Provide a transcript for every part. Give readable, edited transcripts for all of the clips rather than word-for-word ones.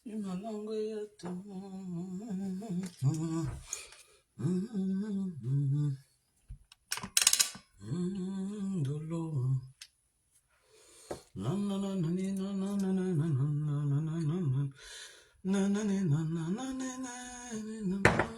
Una longa dolo. Na na na na na na na na na na na na na na na.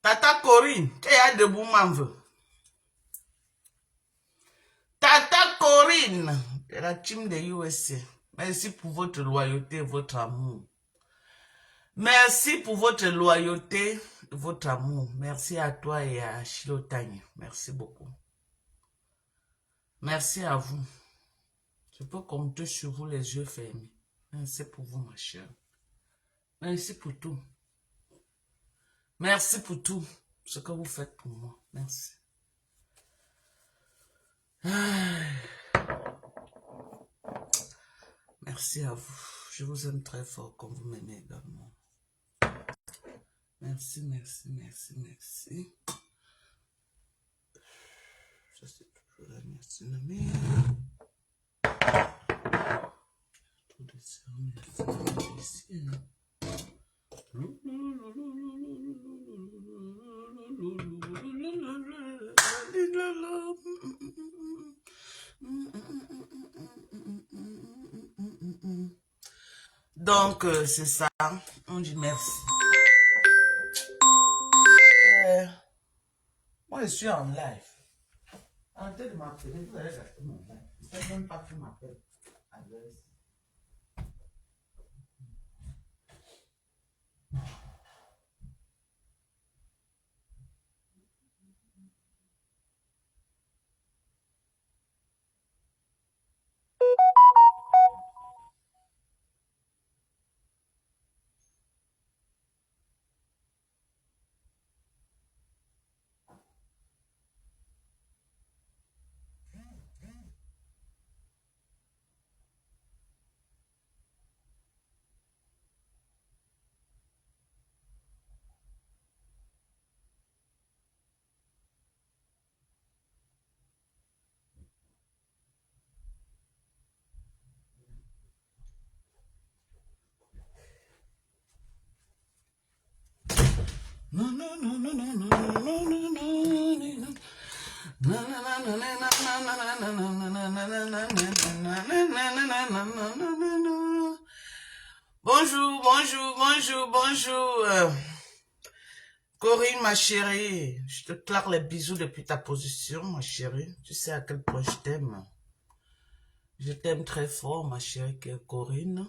Tata Corinne, tu es debout, m'en Tata Corinne, de la team de USA. Merci pour votre loyauté et votre amour. Merci pour votre loyauté et votre amour. Merci à toi et à Chilotanye. Merci beaucoup. Merci à vous. Je peux compter sur vous les yeux fermés. Merci pour vous, ma chère. Merci pour tout. Merci pour tout ce que vous faites pour moi. Merci. Merci à vous. Je vous aime très fort comme vous m'aimez également. Merci, merci, merci, merci. Ça, c'est toujours la merci. Tout de ça, merci. Donc, c'est ça. On dit merci. Moi, je suis en live. Arrêtez de m'appeler. Vous allez acheter mon live. Je ne sais même pas qui m'appelle. Bonjour, bonjour, bonjour, bonjour. Corinne, ma chérie, je te claque les bisous depuis ta position, ma chérie. Tu sais à quel point je t'aime. Je t'aime très fort, ma chérie Corinne.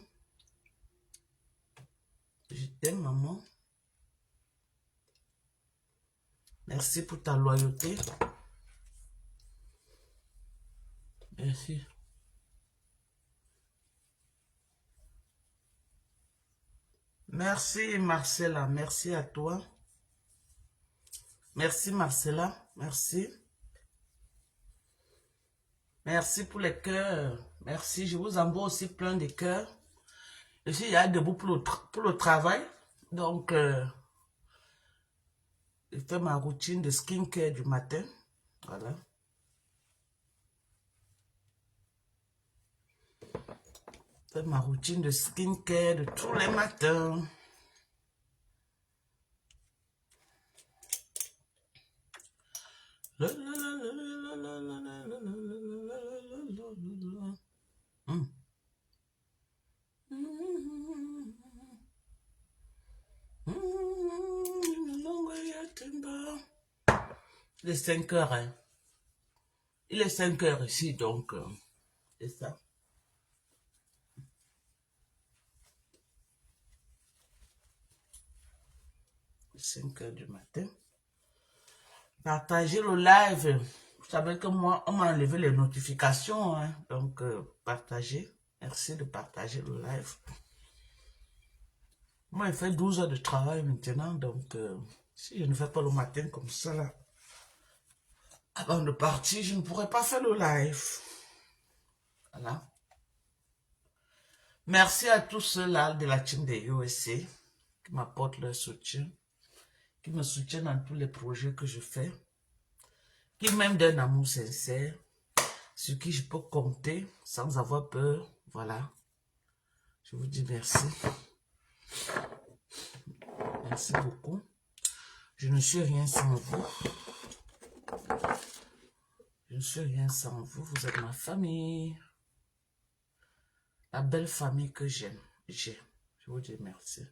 Je t'aime, maman. Merci pour ta loyauté. Merci. Merci, Marcella. Merci à toi. Merci, Marcella. Merci. Merci pour les cœurs. Merci. Je vous envoie aussi plein de cœurs. Je suis là debout pour le travail. Donc, je fais ma routine de skincare du matin. Voilà. Je fais ma routine de skincare de tous les matins. Il est 5 heures, hein. Il est 5 heures ici, donc, c'est ça. 5 heures du matin. Partagez le live. Vous savez que moi, on m'a enlevé les notifications, hein. Donc, partagez. Merci de partager le live. Moi, il fait 12 heures de travail maintenant, donc si je ne fais pas le matin comme ça, là, avant de partir, je ne pourrais pas faire le live. Voilà. Merci à tous ceux-là de la team des USA qui m'apportent leur soutien, qui me soutiennent dans tous les projets que je fais, qui m'aiment d'un amour sincère, sur qui je peux compter sans avoir peur. Voilà. Je vous dis merci. Merci beaucoup. Je ne suis rien sans vous. Je ne suis rien sans vous. Vous êtes ma famille. La belle famille que j'aime. J'ai. Je vous dis merci.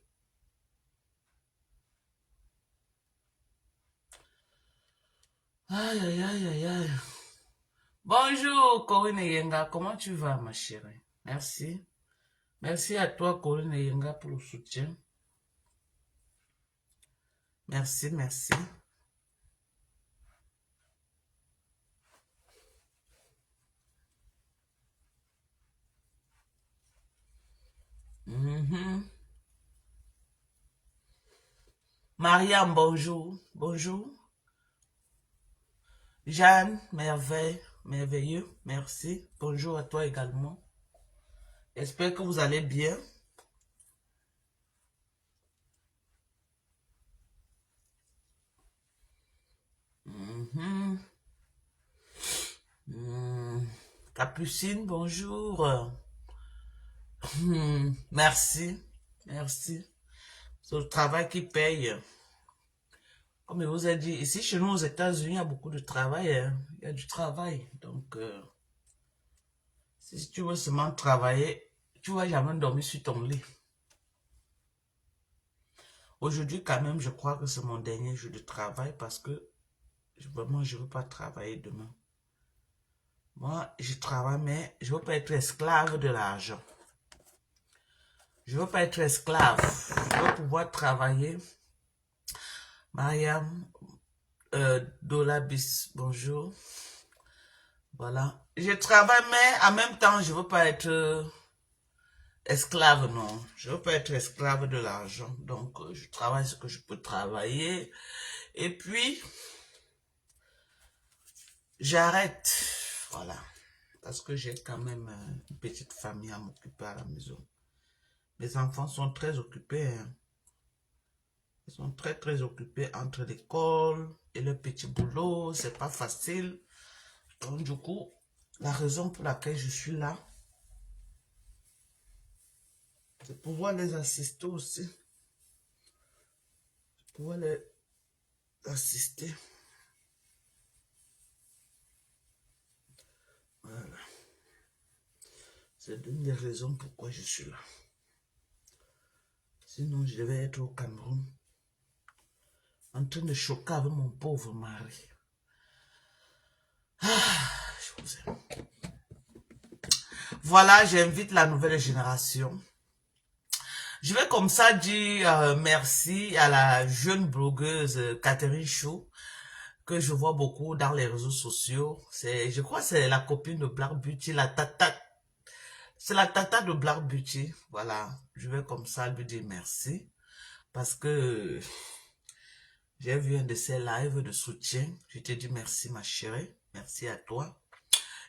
Aïe, aïe, aïe, aïe, aïe. Bonjour, Corinne Yenga. Comment tu vas, ma chérie? Merci. Merci à toi, Corinne Yenga, pour le soutien. Merci, merci. Mariam, bonjour. Bonjour. Jeanne, merveilleux, merci. Bonjour à toi également. J'espère que vous allez bien. Capucine, bonjour. Merci, merci. C'est le travail qui paye. Comme je vous ai dit, ici chez nous aux États-Unis, il y a beaucoup de travail. Hein. Il y a du travail. Donc, si tu veux seulement travailler, tu ne vas jamais dormir sur ton lit. Aujourd'hui, quand même, je crois que c'est mon dernier jour de travail parce que vraiment, je ne veux pas travailler demain. Moi, je travaille, mais je ne veux pas être esclave de l'argent. Je ne veux pas être esclave. Je veux pouvoir travailler. Mariam, Dolabis, bonjour. Voilà. Je travaille, mais en même temps, je ne veux pas être esclave, non. Je ne veux pas être esclave de l'argent. Donc, je travaille ce que je peux travailler. Et puis, j'arrête. Voilà. Parce que j'ai quand même une petite famille à m'occuper à la maison. Mes enfants sont très occupés. Hein. Ils sont très, très occupés entre l'école et le petit boulot. C'est pas facile. Donc, du coup, la raison pour laquelle je suis là, c'est pouvoir les assister aussi. Pouvoir les assister. Voilà. C'est l'une des raisons pourquoi je suis là. Sinon, je devais être au Cameroun, en train de choquer avec mon pauvre mari. Ah, je vous aime. Voilà, j'invite la nouvelle génération. Je vais comme ça dire merci à la jeune blogueuse Catherine Chou, que je vois beaucoup dans les réseaux sociaux. Je crois que c'est la copine de Black Beauty, la tata. C'est la tata de Black Beauty. Voilà, je vais comme ça lui dire merci. Parce que j'ai vu un de ses lives de soutien. Je te dis merci ma chérie. Merci à toi.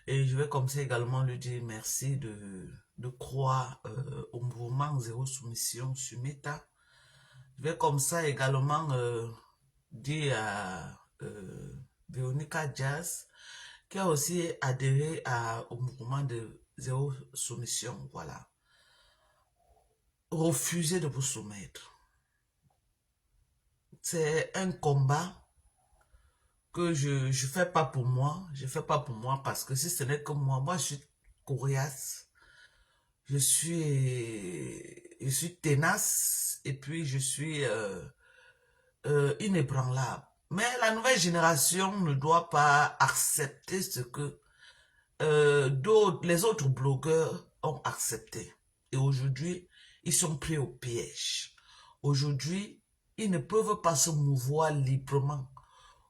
Et je vais comme ça également lui dire merci de croire au mouvement Zéro Soumission sur Meta. Je vais comme ça également dire à Véronica Jazz qui a aussi adhéré au mouvement de Zéro Soumission. Voilà. Refusez de vous soumettre. C'est un combat que je ne fais pas pour moi. Je ne fais pas pour moi parce que si ce n'est que moi je suis coriace. Je suis tenace et puis je suis inébranlable. Mais la nouvelle génération ne doit pas accepter ce que les autres blogueurs ont accepté. Et aujourd'hui, ils sont pris au piège. Aujourd'hui, ils ne peuvent pas se mouvoir librement.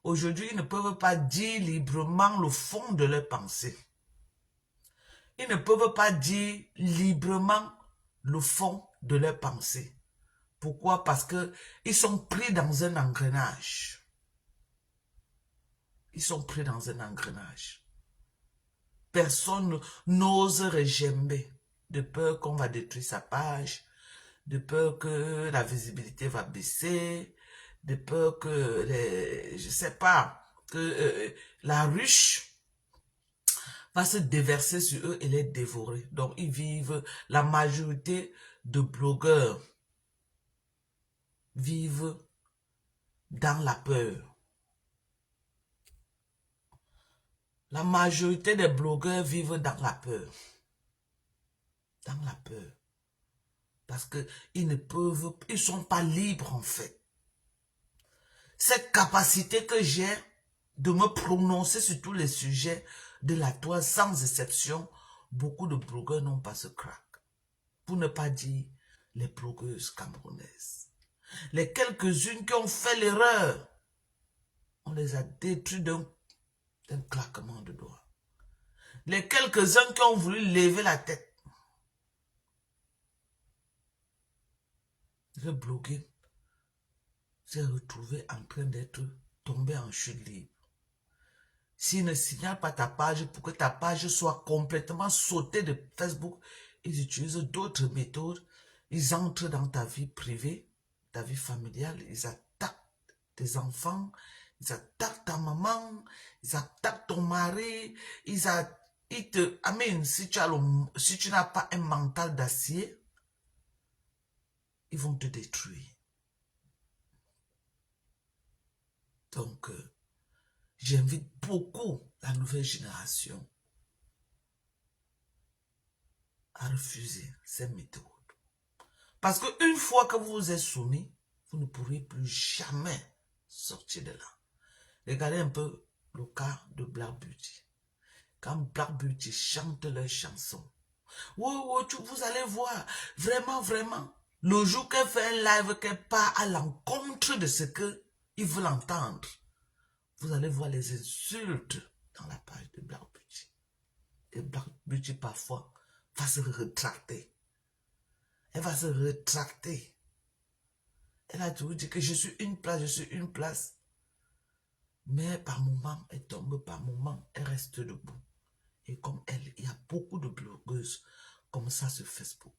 Aujourd'hui, ils ne peuvent pas dire librement le fond de leurs pensées. Ils ne peuvent pas dire librement le fond de leurs pensées. Pourquoi? Parce que ils sont pris dans un engrenage. Ils sont pris dans un engrenage. Personne n'ose regimber de peur qu'on va détruire sa page, de peur que la visibilité va baisser, de peur que, je sais pas, que la ruche va se déverser sur eux et les dévorer. Donc, ils vivent, la majorité de blogueurs vivent dans la peur. La majorité des blogueurs vivent dans la peur. Dans la peur. Parce qu'ils ne peuvent, ils ne sont pas libres en fait. Cette capacité que j'ai de me prononcer sur tous les sujets de la toile sans exception, beaucoup de blogueurs n'ont pas ce crack. Pour ne pas dire les blogueuses camerounaises. Les quelques-unes qui ont fait l'erreur, on les a détruites d'un claquement de doigts. Les quelques-uns qui ont voulu lever la tête, le blogueur s'est retrouvé en train d'être tombé en chute libre. S'ils ne signalent pas ta page pour que ta page soit complètement sautée de Facebook, ils utilisent d'autres méthodes. Ils entrent dans ta vie privée, ta vie familiale, ils attaquent tes enfants, ils attaquent ta maman, ils attaquent ton mari, ils te amènent, si tu n'as pas un mental d'acier, ils vont te détruire. Donc, j'invite beaucoup la nouvelle génération à refuser ces méthodes. Parce qu'une fois que vous vous êtes soumis, vous ne pourrez plus jamais sortir de là. Regardez un peu le cas de Black Beauty. Quand Black Beauty chante leurs chansons, vous allez voir, vraiment, vraiment, le jour qu'elle fait un live, qu'elle part à l'encontre de ce qu'ils veulent entendre, vous allez voir les insultes dans la page de Black Beauty. Et Black Beauty, parfois, va se rétracter. Elle va se rétracter. Elle a toujours dit que je suis une place, je suis une place. Mais par moment, elle tombe, par moment, elle reste debout. Et comme elle, il y a beaucoup de blogueuses comme ça sur Facebook.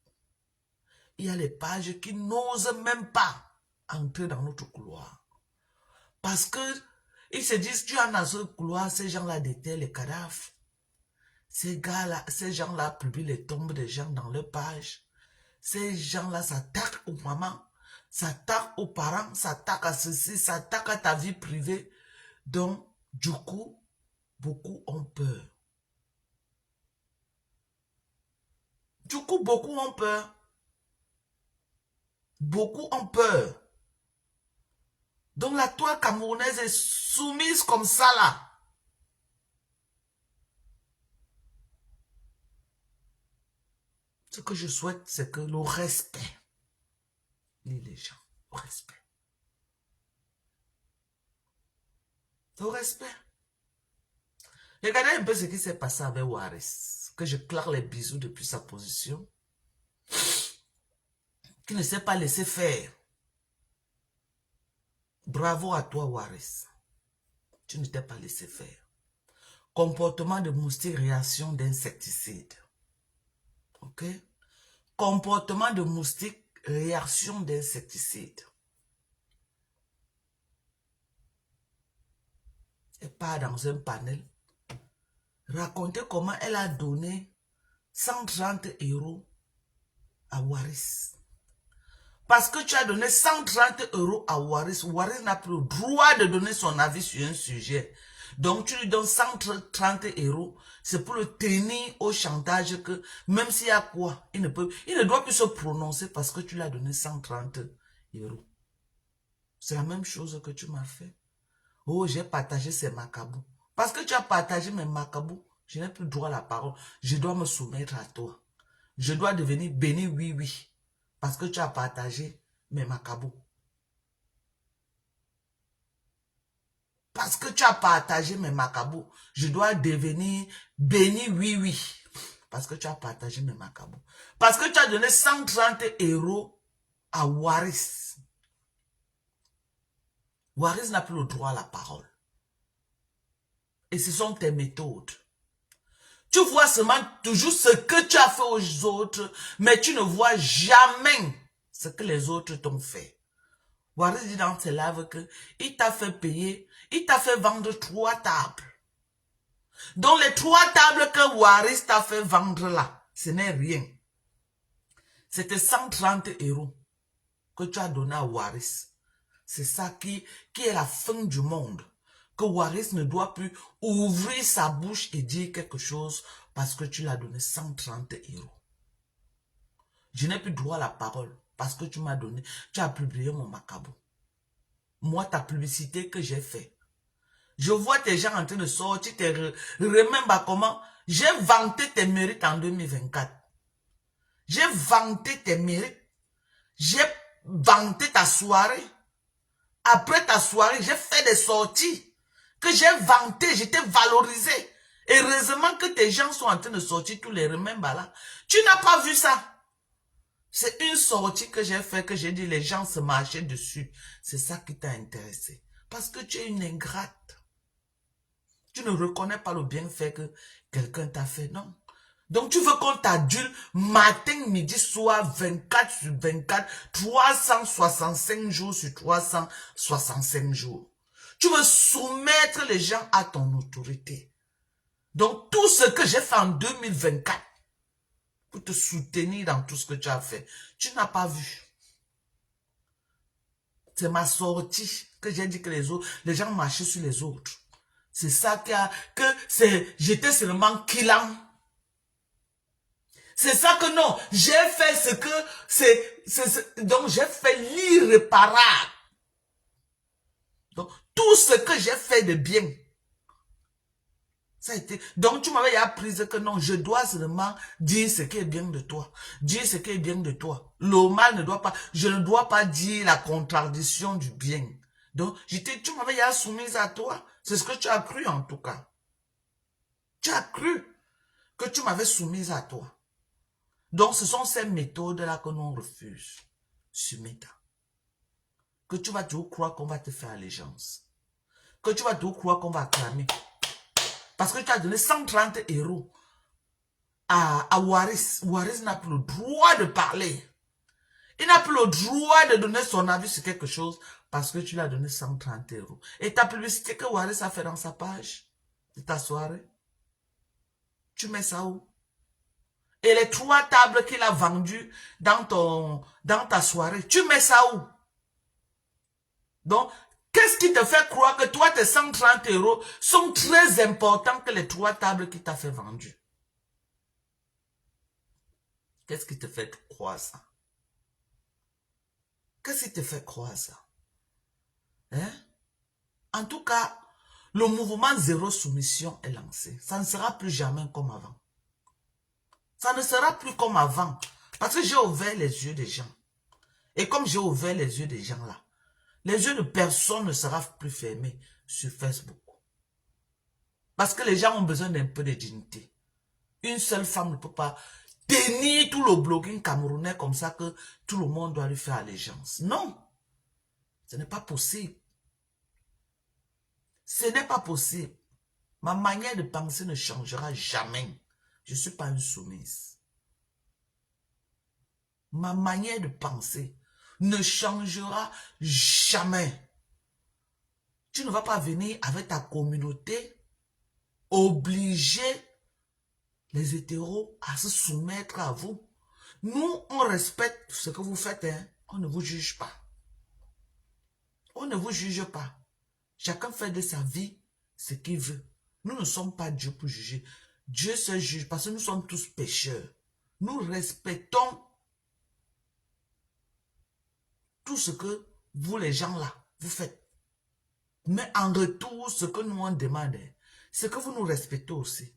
Il y a les pages qui n'osent même pas entrer dans notre couloir. Parce que ils se disent, tu as dans ce couloir, ces gens-là déterrent les cadavres. Ces gars-là, ces gens-là publient les tombes des gens dans leur page. Ces gens-là s'attaquent aux mamans, s'attaquent aux parents, s'attaquent à ceci, s'attaquent à ta vie privée. Donc, du coup, beaucoup ont peur. Du coup, beaucoup ont peur. Beaucoup ont peur. Donc, la toile camerounaise est soumise comme ça, là. Ce que je souhaite, c'est que le respect, les gens, le respect. Le respect. Regardez un peu ce qui s'est passé avec Waris, que je claque les bisous depuis sa position, qui ne s'est pas laissé faire. Bravo à toi, Waris. Tu ne t'es pas laissé faire. Comportement de moustique, réaction d'insecticide. Ok? Comportement de moustique, réaction d'insecticide. Elle part dans un panel. Raconter comment elle a donné 130 € à Waris. Parce que tu as donné 130 € à Waris, Waris n'a plus le droit de donner son avis sur un sujet. Donc tu lui donnes 130 €, c'est pour le tenir au chantage que même s'il y a quoi, il ne doit plus se prononcer parce que tu lui as donné 130 €. C'est la même chose que tu m'as fait. Oh, j'ai partagé ces macabous. Parce que tu as partagé mes macabous, je n'ai plus droit à la parole. Je dois me soumettre à toi. Je dois devenir béni, oui, oui. Parce que tu as partagé mes macabous. Parce que tu as partagé mes macabous, je dois devenir béni, oui, oui. Parce que tu as partagé mes macabous. Parce que tu as donné 130 euros à Waris. Waris n'a plus le droit à la parole. Et ce sont tes méthodes. Tu vois seulement toujours ce que tu as fait aux autres, mais tu ne vois jamais ce que les autres t'ont fait. Waris dit dans ses lives qu'il t'a fait payer, il t'a fait vendre 3 tables. Donc les 3 tables que Waris t'a fait vendre là, ce n'est rien. C'était 130 euros que tu as donné à Waris. C'est ça qui est la fin du monde. Que Waris ne doit plus ouvrir sa bouche et dire quelque chose parce que tu l'as donné 130 euros. Je n'ai plus droit à la parole parce que tu m'as donné, tu as publié mon macabre. Moi, ta publicité que j'ai fait. Je vois tes gens en train de sortir, remember comment j'ai vanté tes mérites en 2024. J'ai vanté tes mérites. J'ai vanté ta soirée. Après ta soirée, j'ai fait des sorties que j'ai vantées, j'étais valorisé. Heureusement que tes gens sont en train de sortir tous les remember là. Tu n'as pas vu ça. C'est une sortie que j'ai fait, que j'ai dit les gens se marchaient dessus. C'est ça qui t'a intéressé. Parce que tu es une ingrate. Tu ne reconnais pas le bienfait que quelqu'un t'a fait, non. Donc tu veux qu'on t'adule matin, midi, soir, 24 sur 24, 365 jours sur 365 jours. Tu veux soumettre les gens à ton autorité. Donc tout ce que j'ai fait en 2024, pour te soutenir dans tout ce que tu as fait, tu n'as pas vu. C'est ma sortie que j'ai dit que les gens marchaient sur les autres. C'est ça j'étais seulement killant. C'est ça que non, j'ai fait ce que, donc j'ai fait l'irréparable. Donc tout ce que j'ai fait de bien, ça a été, donc tu m'avais appris que non, je dois seulement dire ce qui est bien de toi. Dire ce qui est bien de toi. Le mal ne doit pas, je ne dois pas dire la contradiction du bien. Donc tu m'avais soumise à toi. C'est ce que tu as cru en tout cas. Tu as cru que tu m'avais soumise à toi. Donc, ce sont ces méthodes-là que l'on refuse. Sumeta. Que tu vas toujours croire qu'on va te faire allégeance. Que tu vas toujours croire qu'on va acclamer. Parce que tu as donné 130 euros à Waris. Waris n'a plus le droit de parler. Il n'a plus le droit de donner son avis sur quelque chose parce que tu lui as donné 130 euros. Et ta publicité que Waris a fait dans sa page de ta soirée, tu mets ça où? Et les 3 tables qu'il a vendues dans ta soirée, tu mets ça où? Donc, qu'est-ce qui te fait croire que toi, tes 130 euros sont très importants que les 3 tables qu'il t'a fait vendues? Qu'est-ce qui te fait croire ça? Qu'est-ce qui te fait croire ça? Hein? En tout cas, le mouvement zéro soumission est lancé. Ça ne sera plus jamais comme avant. Ça ne sera plus comme avant. Parce que j'ai ouvert les yeux des gens. Et comme j'ai ouvert les yeux des gens là, les yeux de personne ne seront plus fermés sur Facebook. Parce que les gens ont besoin d'un peu de dignité. Une seule femme ne peut pas tenir tout le blogging camerounais comme ça que tout le monde doit lui faire allégeance. Non. Ce n'est pas possible. Ce n'est pas possible. Ma manière de penser ne changera jamais. Je ne suis pas une soumise. Ma manière de penser ne changera jamais. Tu ne vas pas venir avec ta communauté obliger les hétéros à se soumettre à vous. Nous, on respecte ce que vous faites. Hein. On ne vous juge pas. On ne vous juge pas. Chacun fait de sa vie ce qu'il veut. Nous ne sommes pas Dieu pour juger. Dieu se juge parce que nous sommes tous pécheurs. Nous respectons tout ce que vous, les gens là, vous faites. Mais en retour, ce que nous on demande, c'est que vous nous respectez aussi.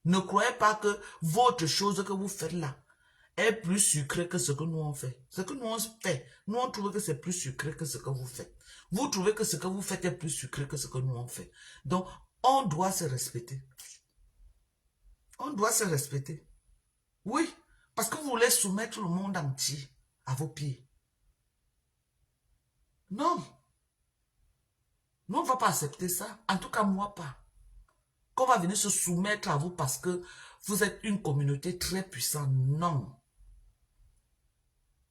Ne croyez pas que votre chose que vous faites là est plus sucrée que ce que nous on fait. Ce que nous on fait, nous on trouve que c'est plus sucré que ce que vous faites. Vous trouvez que ce que vous faites est plus sucré que ce que nous on fait. Donc, on doit se respecter. On doit se respecter. Oui, parce que vous voulez soumettre le monde entier à vos pieds. Non. Nous, on ne va pas accepter ça. En tout cas, moi, pas. Qu'on va venir se soumettre à vous parce que vous êtes une communauté très puissante. Non.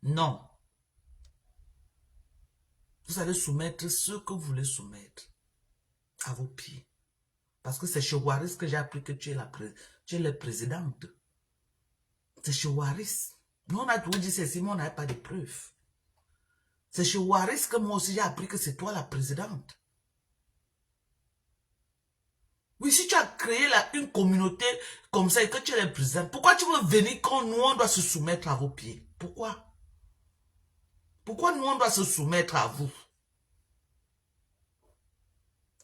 Non. Vous allez soumettre ce que vous voulez soumettre à vos pieds. Parce que c'est chez Waris que j'ai appris que tu es la présidente. C'est chez Waris. Nous, on a tout dit ceci, mais on n'avait pas de preuves. C'est chez Waris que moi aussi j'ai appris que c'est toi la présidente. Oui, si tu as créé une communauté comme ça et que tu es le président, pourquoi tu veux venir quand nous, on doit se soumettre à vos pieds? Pourquoi? Pourquoi nous, on doit se soumettre à vous?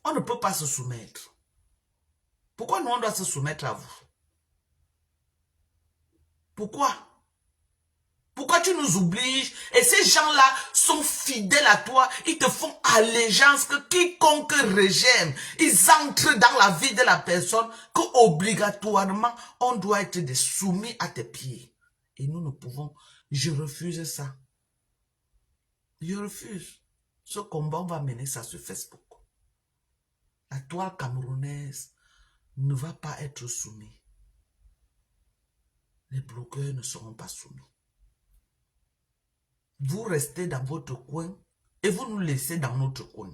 On ne peut pas se soumettre. Pourquoi nous, on doit se soumettre à vous? Pourquoi? Pourquoi tu nous obliges? Et ces gens-là sont fidèles à toi. Ils te font allégeance que quiconque régime, ils entrent dans la vie de la personne que obligatoirement, on doit être soumis à tes pieds. Et nous ne pouvons. Je refuse ça. Je refuse. Ce combat, on va mener ça sur Facebook. La toile camerounaise ne va pas être soumise. Les blogueurs ne seront pas soumis. Vous restez dans votre coin et vous nous laissez dans notre coin.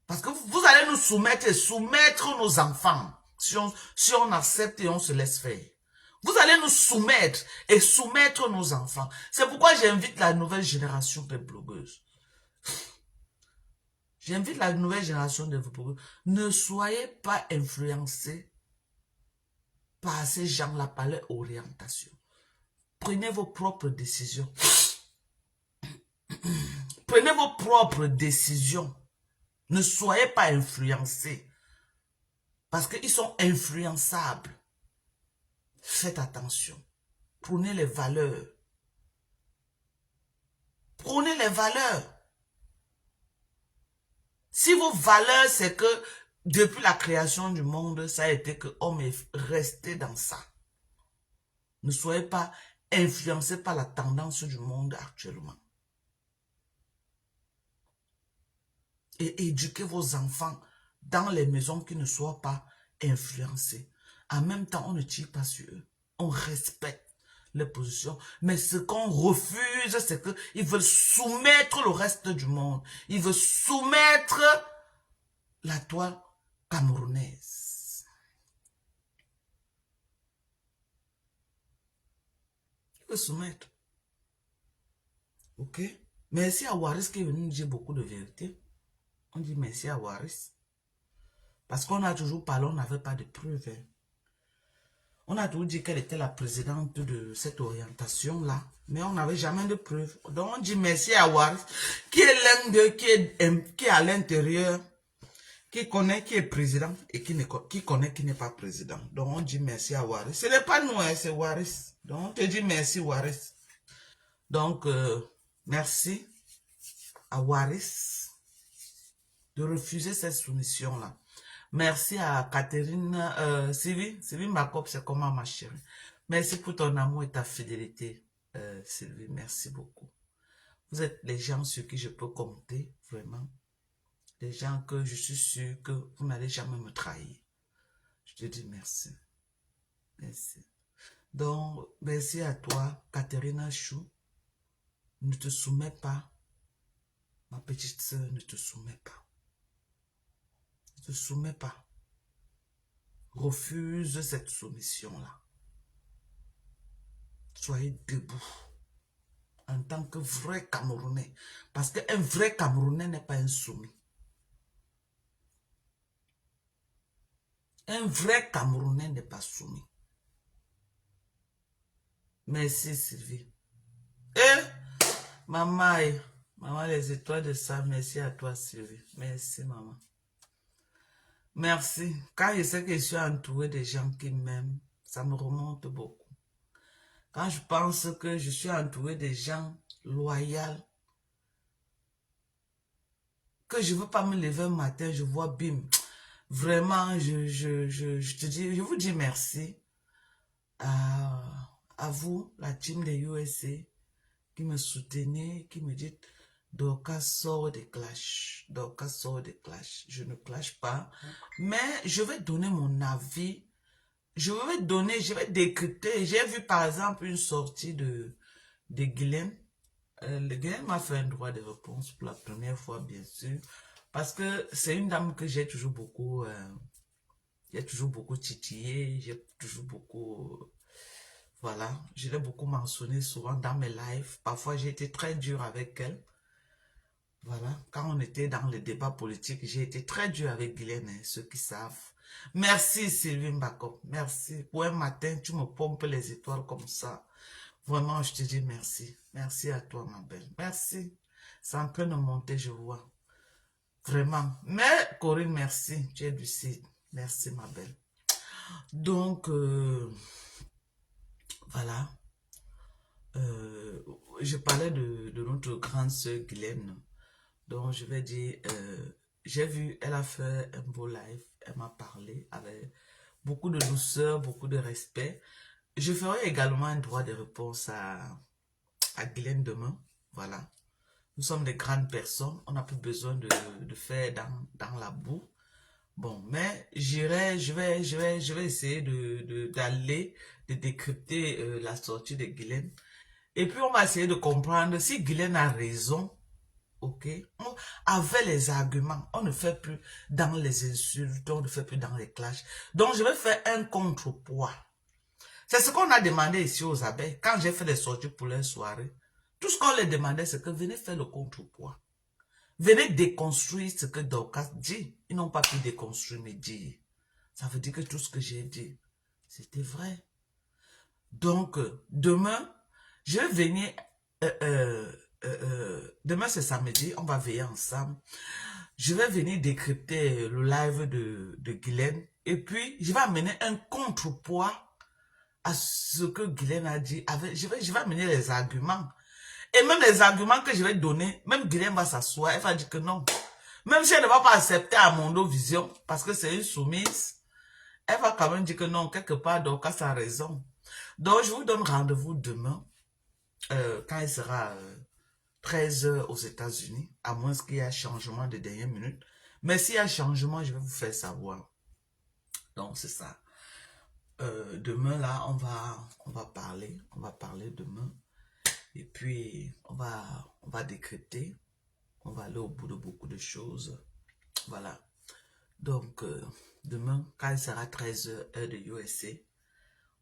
Parce que vous allez nous soumettre et soumettre nos enfants si on accepte et on se laisse faire. Vous allez nous soumettre et soumettre nos enfants. C'est pourquoi j'invite la nouvelle génération de blogueuses. J'invite la nouvelle génération de blogueuses. Ne soyez pas influencés par ces gens-là, par leur orientation. Prenez vos propres décisions. Prenez vos propres décisions. Ne soyez pas influencés. Parce qu'ils sont influençables. Faites attention. Prenez les valeurs. Prenez les valeurs. Si vos valeurs, c'est que depuis la création du monde, ça a été que l'homme est resté dans ça. Ne soyez pas influencés par la tendance du monde actuellement. Et éduquez vos enfants dans les maisons qui ne soient pas influencées. En même temps, on ne tire pas sur eux. On respecte les positions. Mais ce qu'on refuse, c'est qu'ils veulent soumettre le reste du monde. Ils veulent soumettre la toile camerounaise. Ils veulent soumettre. Ok? Merci à Waris qui est venu nous dire beaucoup de vérité. On dit merci à Waris. Parce qu'on a toujours parlé, on n'avait pas de preuves. On a toujours dit qu'elle était la présidente de cette orientation-là. Mais on n'avait jamais de preuves. Donc on dit merci à Waris, qui est l'un d'eux, qui est à l'intérieur, qui connaît qui est président et qui connaît qui n'est pas président. Donc on dit merci à Waris. Ce n'est pas nous, hein, c'est Waris. Donc on te dit merci Waris. Donc merci à Waris de refuser cette soumission-là. Merci à Catherine, Sylvie Macop, c'est comment ma chérie? Merci pour ton amour et ta fidélité, Sylvie, merci beaucoup. Vous êtes les gens sur qui je peux compter, vraiment. Les gens que je suis sûr que vous n'allez jamais me trahir. Je te dis merci. Merci. Donc, merci à toi, Catherine Chou. Ne te soumets pas. Ma petite sœur, ne te soumets pas. Ne te soumets pas. Refuse cette soumission-là. Soyez debout. En tant que vrai Camerounais. Parce qu'un vrai Camerounais n'est pas un soumis. Un vrai Camerounais n'est pas soumis. Merci Sylvie. Et maman, Maman, les étoiles de ça, merci à toi, Sylvie. Merci, maman. Merci. Quand je sais que je suis entourée de gens qui m'aiment, ça me remonte beaucoup. Quand je pense que je suis entourée de gens loyaux, que je ne veux pas me lever un matin, je vois bim. Vraiment, je te dis, je vous dis merci à vous, la team des USA, qui me soutenez, qui me dit Dorcas sort des clashs. Dorcas sort des clashs. Je ne clash pas. Mais je vais donner mon avis. Je vais décrypter. J'ai vu par exemple une sortie de Guylaine. Le Guylaine m'a fait un droit de réponse pour la première fois, bien sûr. Parce que c'est une dame que j'ai toujours beaucoup titillé. J'ai toujours beaucoup... voilà, je l'ai beaucoup mentionné souvent dans mes lives. Parfois, j'ai été très dur avec elle. Voilà, quand on était dans le débat politique, j'ai été très dur avec Guylaine, hein, ceux qui savent. Merci Sylvie Mbako, merci. Pour un matin, tu me pompes les étoiles comme ça. Vraiment, je te dis merci. Merci à toi, ma belle. Merci. C'est en train de monter, je vois. Vraiment. Mais Corinne, merci. Tu es lucide. Merci, ma belle. Donc, voilà. Je parlais de notre grande sœur Guylaine. Donc, je vais dire, j'ai vu, elle a fait un beau live, elle m'a parlé avec beaucoup de douceur, beaucoup de respect. Je ferai également un droit de réponse à Guylaine demain, voilà. Nous sommes des grandes personnes, on n'a plus besoin de faire dans la boue. Bon, mais je vais essayer d'aller, de décrypter la sortie de Guylaine. Et puis, on va essayer de comprendre si Guylaine a raison. Ok, avec les arguments, on ne fait plus dans les insultes, on ne fait plus dans les clashs. Donc, je vais faire un contrepoids. C'est ce qu'on a demandé ici aux abeilles. Quand j'ai fait des sorties pour leur soirée, tout ce qu'on leur demandait, c'est que venez faire le contrepoids. Venez déconstruire ce que Dorcas dit. Ils n'ont pas pu déconstruire mes dires. Ça veut dire que tout ce que j'ai dit, c'était vrai. Donc, demain, je vais venir... demain c'est samedi, on va veiller ensemble. Je vais venir décrypter le live de Guylaine et puis je vais amener un contrepoids à ce que Guylaine a dit. Je vais amener les arguments. Et même les arguments que je vais donner, même Guylaine va s'asseoir, elle va dire que non. Même si elle ne va pas accepter à Mondo Vision, parce que c'est une soumise, elle va quand même dire que non, quelque part, donc, ça a raison. Donc, je vous donne rendez-vous demain, quand il sera 13 h aux États-Unis, à moins qu'il y ait un changement de dernière minute. Mais s'il y a un changement, je vais vous faire savoir. Donc, c'est ça. Demain, là, on va parler demain. Et puis, on va décrypter. On va aller au bout de beaucoup de choses. Voilà. Donc, demain, quand il sera 13 h heure de USA,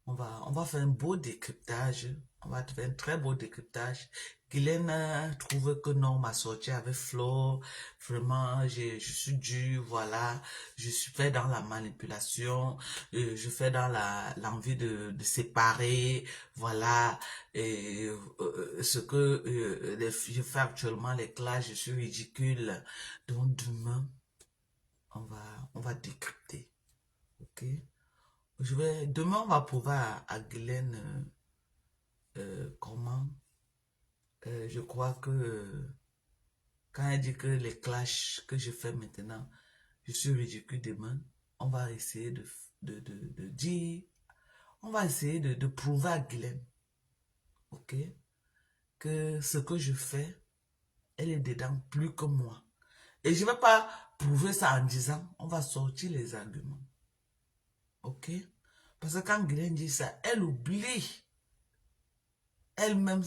on va faire un beau décryptage. On va faire un très beau décryptage. Guylaine trouve que non, ma sortie avec Flo, vraiment, je suis dur, voilà. Je suis fait dans la manipulation, je fais dans l'envie de séparer, voilà. Et ce que je fais actuellement, les classes, je suis ridicule. Donc demain, on va décrypter, ok? Demain, on va prouver à Guylaine comment. Je crois que quand elle dit que les clashs que je fais maintenant, je suis ridicule demain, on va essayer de dire, on va essayer de prouver à Guylaine, ok, que ce que je fais, elle est dedans plus que moi. Et je ne vais pas prouver ça en disant, on va sortir les arguments, ok? Parce que quand Guylaine dit ça, elle oublie elle-même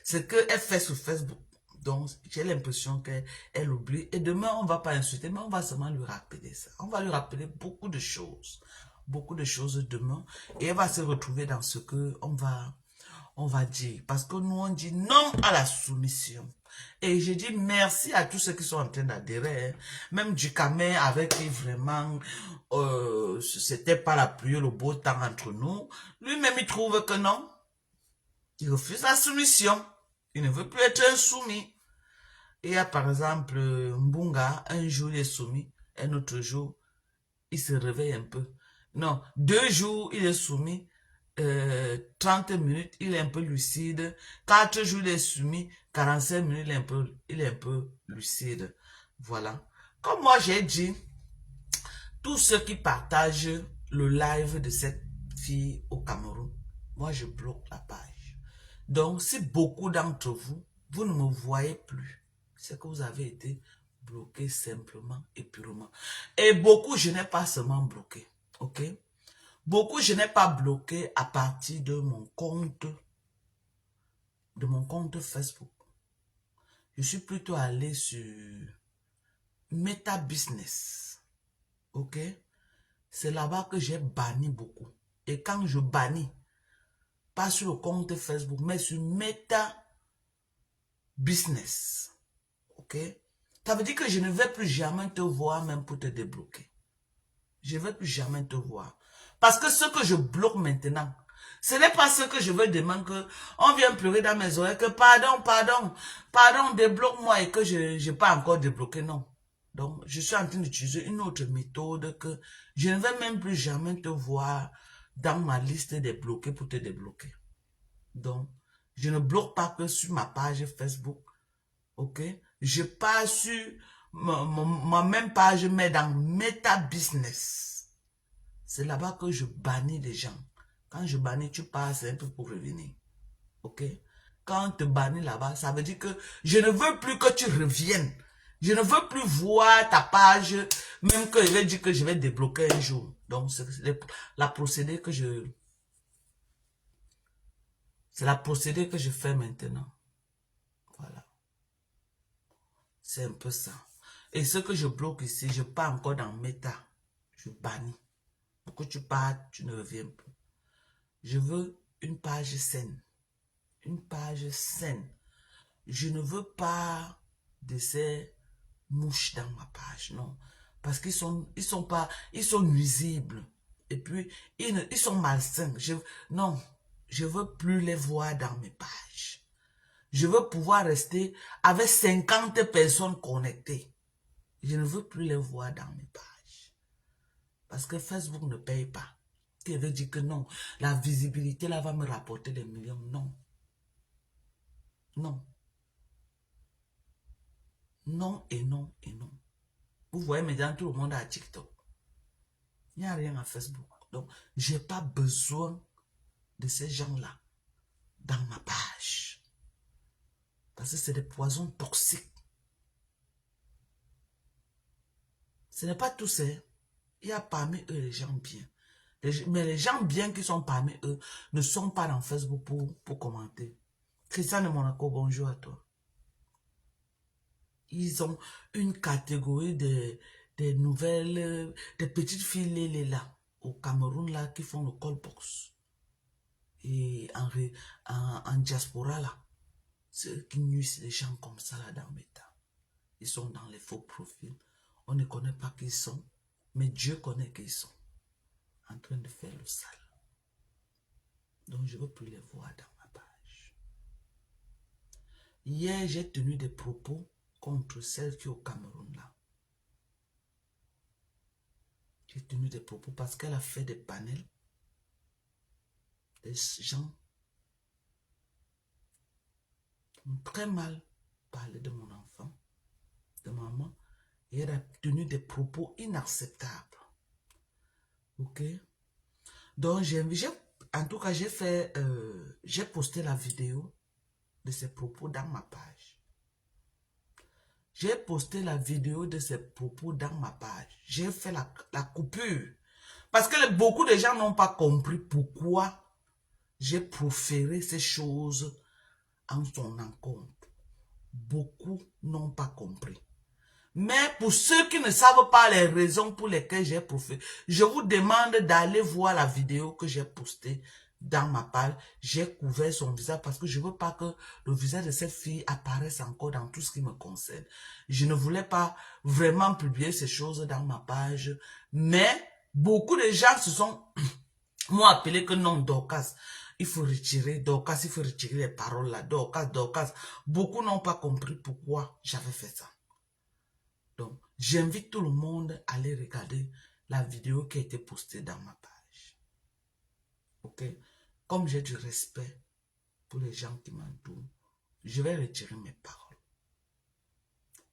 ce qu'elle fait sur Facebook. Donc, j'ai l'impression qu'elle oublie. Et demain, on ne va pas insulter, mais on va seulement lui rappeler ça. On va lui rappeler beaucoup de choses. Beaucoup de choses demain. Et elle va se retrouver dans ce qu'on va dire. Parce que nous, on dit non à la soumission. Et je dis merci à tous ceux qui sont en train d'adhérer. Hein. Même Ducamé avec qui vraiment, c'était pas la pluie, le beau temps entre nous. Lui-même, il trouve que non. Il refuse la soumission. Il ne veut plus être insoumis. Il y a par exemple Mbunga, un jour il est soumis, un autre jour il se réveille un peu. Non, 2 jours il est soumis, 30 minutes il est un peu lucide, 4 jours il est soumis, 45 minutes il est un peu lucide. Voilà. Comme moi j'ai dit, tous ceux qui partagent le live de cette fille au Cameroun, moi je bloque la page. Donc si beaucoup d'entre vous, vous ne me voyez plus, c'est que vous avez été bloqué simplement et purement. Et beaucoup, je n'ai pas seulement bloqué, ok? Beaucoup, je n'ai pas bloqué à partir de mon compte Facebook. Je suis plutôt allé sur Meta Business, ok? C'est là-bas que j'ai banni beaucoup. Et quand je bannis, pas sur le compte Facebook, mais sur Meta Business, ok? Ça veut dire que je ne vais plus jamais te voir même pour te débloquer. Je ne vais plus jamais te voir. Parce que ce que je bloque maintenant, ce n'est pas ce que je veux demander que on vient pleurer dans mes oreilles que pardon, débloque-moi et que je n'ai pas encore débloqué, non. Donc, je suis en train d'utiliser une autre méthode que je ne vais même plus jamais te voir dans ma liste des bloqués pour te débloquer. Donc, je ne bloque pas que sur ma page Facebook, ok? Je passe sur ma même page, mais dans Meta Business. C'est là-bas que je bannis les gens. Quand je bannis, tu passes un peu pour revenir. Ok? Quand on te bannit là-bas, ça veut dire que je ne veux plus que tu reviennes. Je ne veux plus voir ta page, même que je vais dire que je vais débloquer un jour. Donc, c'est la procédé que je... C'est la procédé que je fais maintenant. Voilà. C'est un peu ça. Et ce que je bloque ici, je pars encore dans Meta. Je bannis. Pour que tu partes, tu ne reviens plus. Je veux une page saine. Une page saine. Je ne veux pas de ces mouches dans ma page, non. Parce qu'ils sont nuisibles. Et puis, ils sont malsains. Non, je veux plus les voir dans mes pages. Je veux pouvoir rester avec 50 personnes connectées. Je ne veux plus les voir dans mes pages. Parce que Facebook ne paye pas. Qui veut dire que non, la visibilité là va me rapporter des millions. Non. Non. Non et non et non. Vous voyez maintenant tout le monde à TikTok. Il n'y a rien à Facebook. Donc, je n'ai pas besoin de ces gens-là dans ma page. Parce que c'est des poisons toxiques. Ce n'est pas tous ces. Il y a parmi eux les gens bien. Mais les gens bien qui sont parmi eux ne sont pas dans Facebook pour commenter. Christian de Monaco, bonjour à toi. Ils ont une catégorie des nouvelles, des petites filles là, au Cameroun là, qui font le callbox. Et en diaspora là, ceux qui nuisent les gens comme ça là dans Meta. Ils sont dans les faux profils. On ne connaît pas qui ils sont, mais Dieu connaît qui ils sont. En train de faire le sale. Donc je ne veux plus les voir dans ma page. Hier, j'ai tenu des propos contre celle qui est au Cameroun là. J'ai tenu des propos parce qu'elle a fait des panels. Des gens ont très mal parlé de mon enfant, de maman. Et elle a tenu des propos inacceptables. Ok? Donc, en tout cas, j'ai posté la vidéo de ces propos dans ma page. J'ai posté la vidéo de ces propos dans ma page. J'ai fait la coupure. Parce que beaucoup de gens n'ont pas compris pourquoi j'ai proféré ces choses en son encontre. Beaucoup n'ont pas compris. Mais pour ceux qui ne savent pas les raisons pour lesquelles j'ai proféré, je vous demande d'aller voir la vidéo que j'ai postée dans ma page. J'ai couvert son visage parce que je ne veux pas que le visage de cette fille apparaisse encore dans tout ce qui me concerne. Je ne voulais pas vraiment publier ces choses dans ma page. Mais beaucoup de gens m'ont appelé que non, Dorcas, il faut retirer, Dorcas, il faut retirer les paroles là, Dorcas. Beaucoup n'ont pas compris pourquoi j'avais fait ça. Donc, j'invite tout le monde à aller regarder la vidéo qui a été postée dans ma page. Ok? Comme j'ai du respect pour les gens qui m'entourent, je vais retirer mes paroles.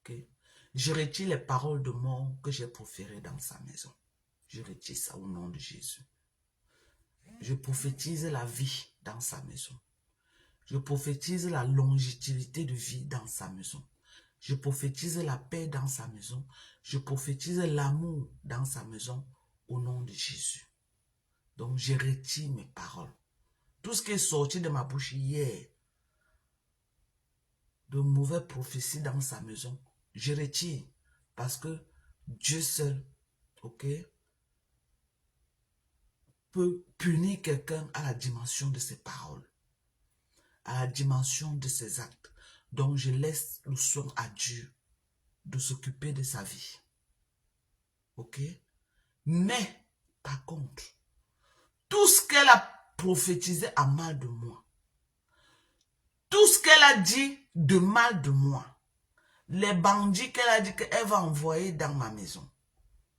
Ok? Je retire les paroles de mort que j'ai proférées dans sa maison. Je retire ça au nom de Jésus. Je prophétise la vie dans sa maison. Je prophétise la longévité de vie dans sa maison. Je prophétise la paix dans sa maison. Je prophétise l'amour dans sa maison au nom de Jésus. Donc, je retire mes paroles. Tout ce qui est sorti de ma bouche hier, de mauvaises prophéties dans sa maison, je retire. Parce que Dieu seul, ok, peut punir quelqu'un à la dimension de ses paroles, à la dimension de ses actes. Donc, je laisse le soin à Dieu de s'occuper de sa vie. Ok? Mais, par contre, tout ce qu'elle a prophétisé à mal de moi, tout ce qu'elle a dit de mal de moi, les bandits qu'elle a dit qu'elle va envoyer dans ma maison,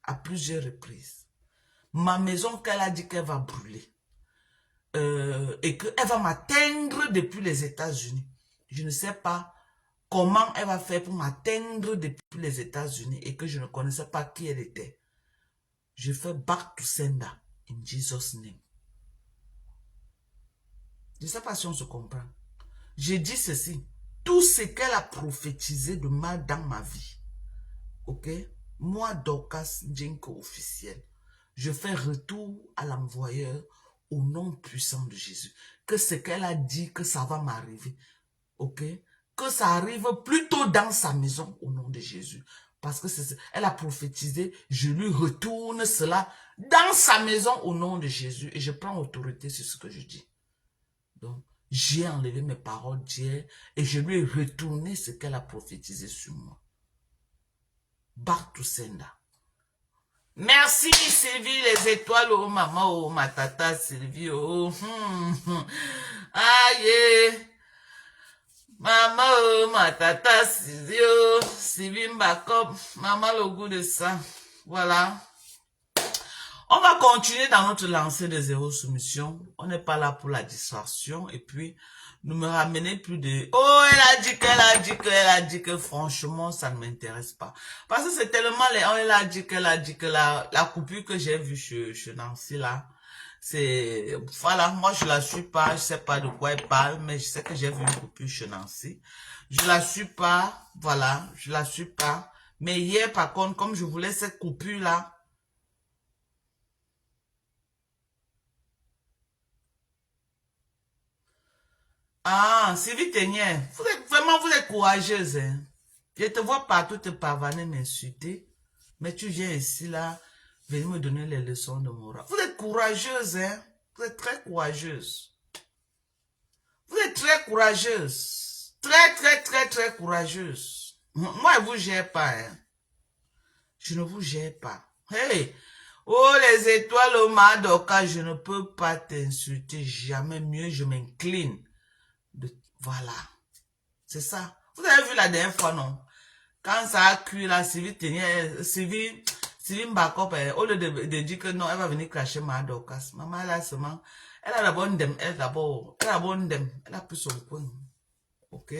à plusieurs reprises, ma maison qu'elle a dit qu'elle va brûler, et qu'elle va m'atteindre depuis les États-Unis. Je ne sais pas comment elle va faire pour m'atteindre depuis les États-Unis et que je ne connaissais pas qui elle était. Je fais back to sender in Jesus' name. Je ne sais pas si on se comprend. J'ai dit ceci. Tout ce qu'elle a prophétisé de mal dans ma vie, ok? Moi, Dorcas Njenko officiel, je fais retour à l'envoyeur au nom puissant de Jésus. Que ce qu'elle a dit que ça va m'arriver, ok? Que ça arrive plutôt dans sa maison au nom de Jésus. Parce que elle a prophétisé, je lui retourne cela dans sa maison au nom de Jésus. Et je prends autorité sur ce que je dis. Donc, j'ai enlevé mes paroles d'hier et je lui ai retourné ce qu'elle a prophétisé sur moi. Back to sender. Merci Sylvie, les étoiles, oh maman, oh ma tata Sylvie, oh. Aïe. Maman, oh ma tata Sylvie, oh. Sylvie Mbakop, maman, le goût de ça. Voilà. On va continuer dans notre lancée de zéro soumission. On n'est pas là pour la distraction. Et puis, ne me ramenez plus de... Oh, elle a dit qu'elle a dit qu'elle a dit que franchement, ça ne m'intéresse pas. Parce que c'est tellement... Elle a dit qu'elle a dit que la coupure que j'ai vue chez Nancy, là, c'est... Voilà, moi, je la suis pas. Je sais pas de quoi elle parle, mais je sais que j'ai vu une coupure chez Nancy. Je la suis pas. Voilà, je la suis pas. Mais hier, par contre, comme je voulais cette coupure-là, ah, Sylvie Ténière, vous êtes courageuse, hein. Je te vois partout te pavaner, m'insulter, mais tu viens ici, là, venir me donner les leçons de morale. Vous êtes courageuse, hein. Vous êtes très courageuse. Vous êtes très courageuse. Très courageuse. Moi, je vous gère pas, hein. Je ne vous gère pas. Hey! Oh, les étoiles au Madoka, je ne peux pas t'insulter. Jamais mieux, je m'incline. Voilà. C'est ça. Vous avez vu la dernière fois, non? Quand ça a cuit, là, Sylvie Mbakop, au lieu de dire que non, elle va venir cracher ma Dorcas. Maman, elle a seulement, elle a d'abord une elle a pris son coin. Ok?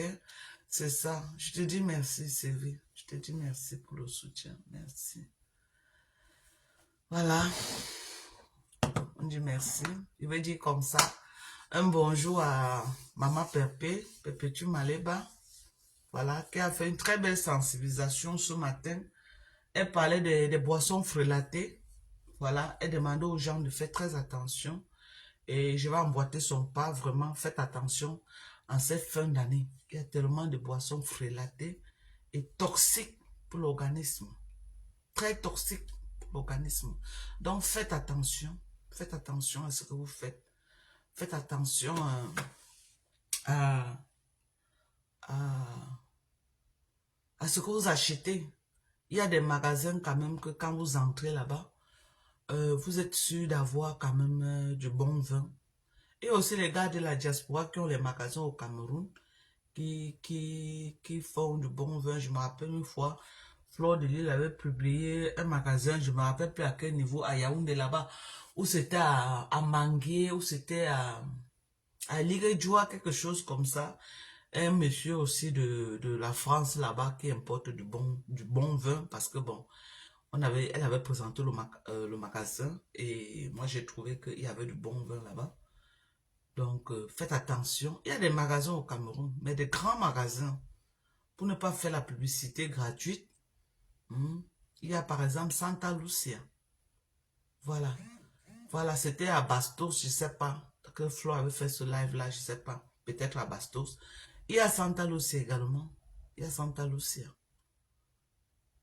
C'est ça. Je te dis merci, Sylvie. Je te dis merci pour le soutien. Merci. Voilà. On dit merci. Je vais dire comme ça. Un bonjour à Maman Perpétue Maleba, voilà, qui a fait une très belle sensibilisation ce matin. Elle parlait des boissons frelatées, voilà, elle demandait aux gens de faire très attention. Et je vais emboîter son pas, vraiment, faites attention en cette fin d'année. Il y a tellement de boissons frelatées et toxiques pour l'organisme, très toxiques pour l'organisme. Donc faites attention à ce que vous faites. Faites attention à ce que vous achetez. Il y a des magasins quand même que quand vous entrez là-bas, vous êtes sûr d'avoir quand même du bon vin Et aussi les gars de la diaspora qui ont les magasins au Cameroun, qui font du bon vin. Je me rappelle une fois, Fleur de Lille avait publié un magasin, je me rappelle plus à quel niveau, à Yaoundé là-bas, où c'était à Manguier, où c'était à Liguéjoua, quelque chose comme ça. Un monsieur aussi de la France là-bas qui importe du bon vin, parce que bon, elle avait présenté le magasin et moi j'ai trouvé qu'il y avait du bon vin là-bas. Donc faites attention. Il y a des magasins au Cameroun, mais des grands magasins. Pour ne pas faire la publicité gratuite, il y a par exemple Santa Lucia. Voilà. Voilà, c'était à Bastos, je ne sais pas. Que Flo avait fait ce live-là, je ne sais pas. Peut-être à Bastos. Il y a Santa Lucia également. Il y a Santa Lucia.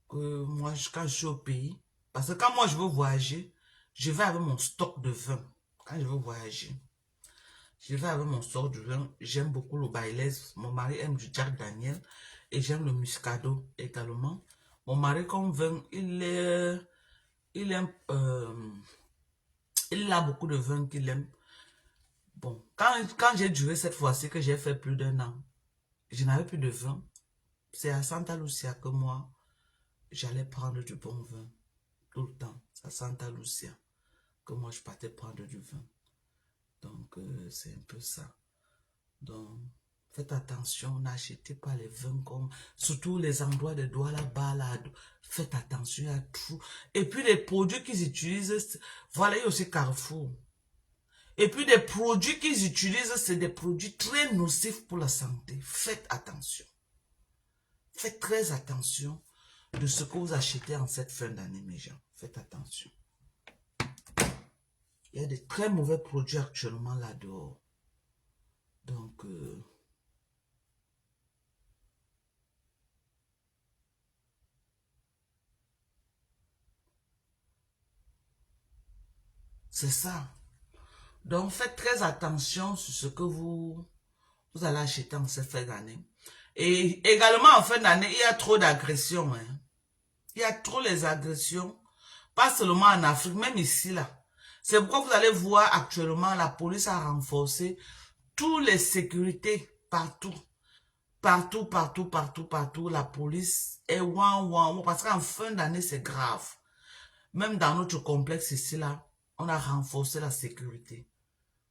Que moi, quand je suis au pays, parce que quand moi je veux voyager, je vais avec mon stock de vin. Quand je veux voyager, je vais avec mon stock de vin. J'aime beaucoup le Bailez. Mon mari aime du Jack Daniel. Et j'aime le Muscado également. Mon mari, comme vin, il aime, il a beaucoup de vin qu'il aime. Bon, quand j'ai duré cette fois-ci, que j'ai fait plus d'1 an, je n'avais plus de vin. C'est à Santa Lucia que moi, j'allais prendre du bon vin. Tout le temps. C'est à Santa Lucia que moi, je partais prendre du vin. Donc, c'est un peu ça. Donc, faites attention, n'achetez pas les vins comme... Surtout les endroits de Douala, là. Faites attention à tout. Et puis, les produits qu'ils utilisent, voilà, il y a aussi Carrefour. Et puis, des produits qu'ils utilisent, c'est des produits très nocifs pour la santé. Faites attention. Faites très attention de ce que vous achetez en cette fin d'année, mes gens. Faites attention. Il y a de très mauvais produits actuellement là-dehors. Donc, c'est ça. Donc, faites très attention sur ce que vous allez acheter en cette fin d'année. Et également, en fin d'année, il y a trop d'agressions. Hein. Il y a trop les agressions. Pas seulement en Afrique, même ici, là. C'est pourquoi vous allez voir actuellement, la police a renforcé toutes les sécurités partout. Partout, partout, partout, partout. La police est ouin. Parce qu'en fin d'année, c'est grave. Même dans notre complexe ici, là, on a renforcé la sécurité.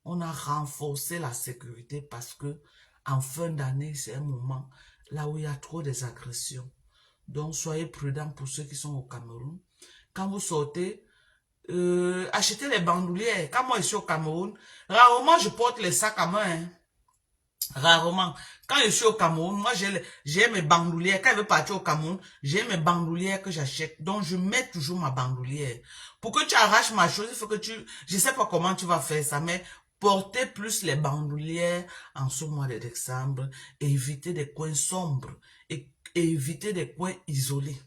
On a renforcé la sécurité parce que en fin d'année, c'est un moment là où il y a trop des agressions. Donc, soyez prudents pour ceux qui sont au Cameroun. Quand vous sortez, achetez les bandoulières. Quand moi, je suis au Cameroun, rarement je porte les sacs à main. Hein. Rarement. Quand je suis au Cameroun, moi, j'ai mes bandoulières. Quand je veux partir au Cameroun, j'ai mes bandoulières que j'achète. Donc, je mets toujours ma bandoulière. Pour que tu arraches ma chose, il faut que je sais pas comment tu vas faire ça, mais portez plus les bandoulières en ce mois de décembre. Évitez des coins sombres et évitez des coins isolés.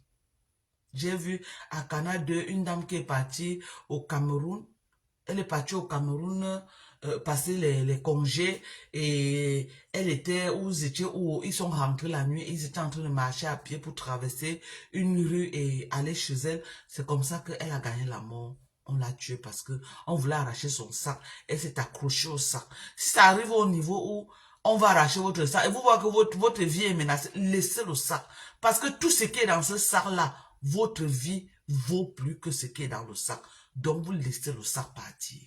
J'ai vu à Canada une dame qui est partie au Cameroun. Elle est partie au Cameroun passer les congés et elle était où ils sont rentrés la nuit, ils étaient en train de marcher à pied pour traverser une rue et aller chez elle. C'est comme ça qu'elle a gagné la mort. On l'a tuée parce que on voulait arracher son sac. Elle s'est accrochée au sac. Si ça arrive au niveau où on va arracher votre sac et vous voyez que votre vie est menacée, laissez le sac. Parce que tout ce qui est dans ce sac-là, votre vie vaut plus que ce qui est dans le sac. Donc, vous laissez le sac partir.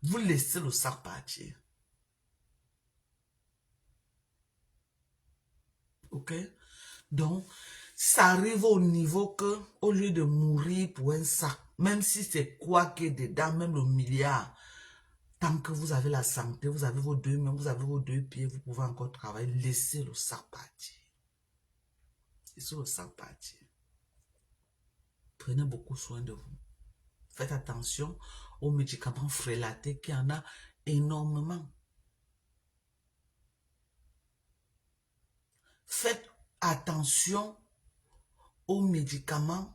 Vous laissez le sac partir. Ok? Donc, ça arrive au niveau que, au lieu de mourir pour un sac, même si c'est quoi qui est dedans, même le milliard, tant que vous avez la santé, vous avez vos 2 mains, vous avez vos 2 pieds, vous pouvez encore travailler, laissez le sac partir. Laissez le sac partir. Prenez beaucoup soin de vous. Faites attention aux médicaments frélatés qu'il y en a énormément. Faites attention aux médicaments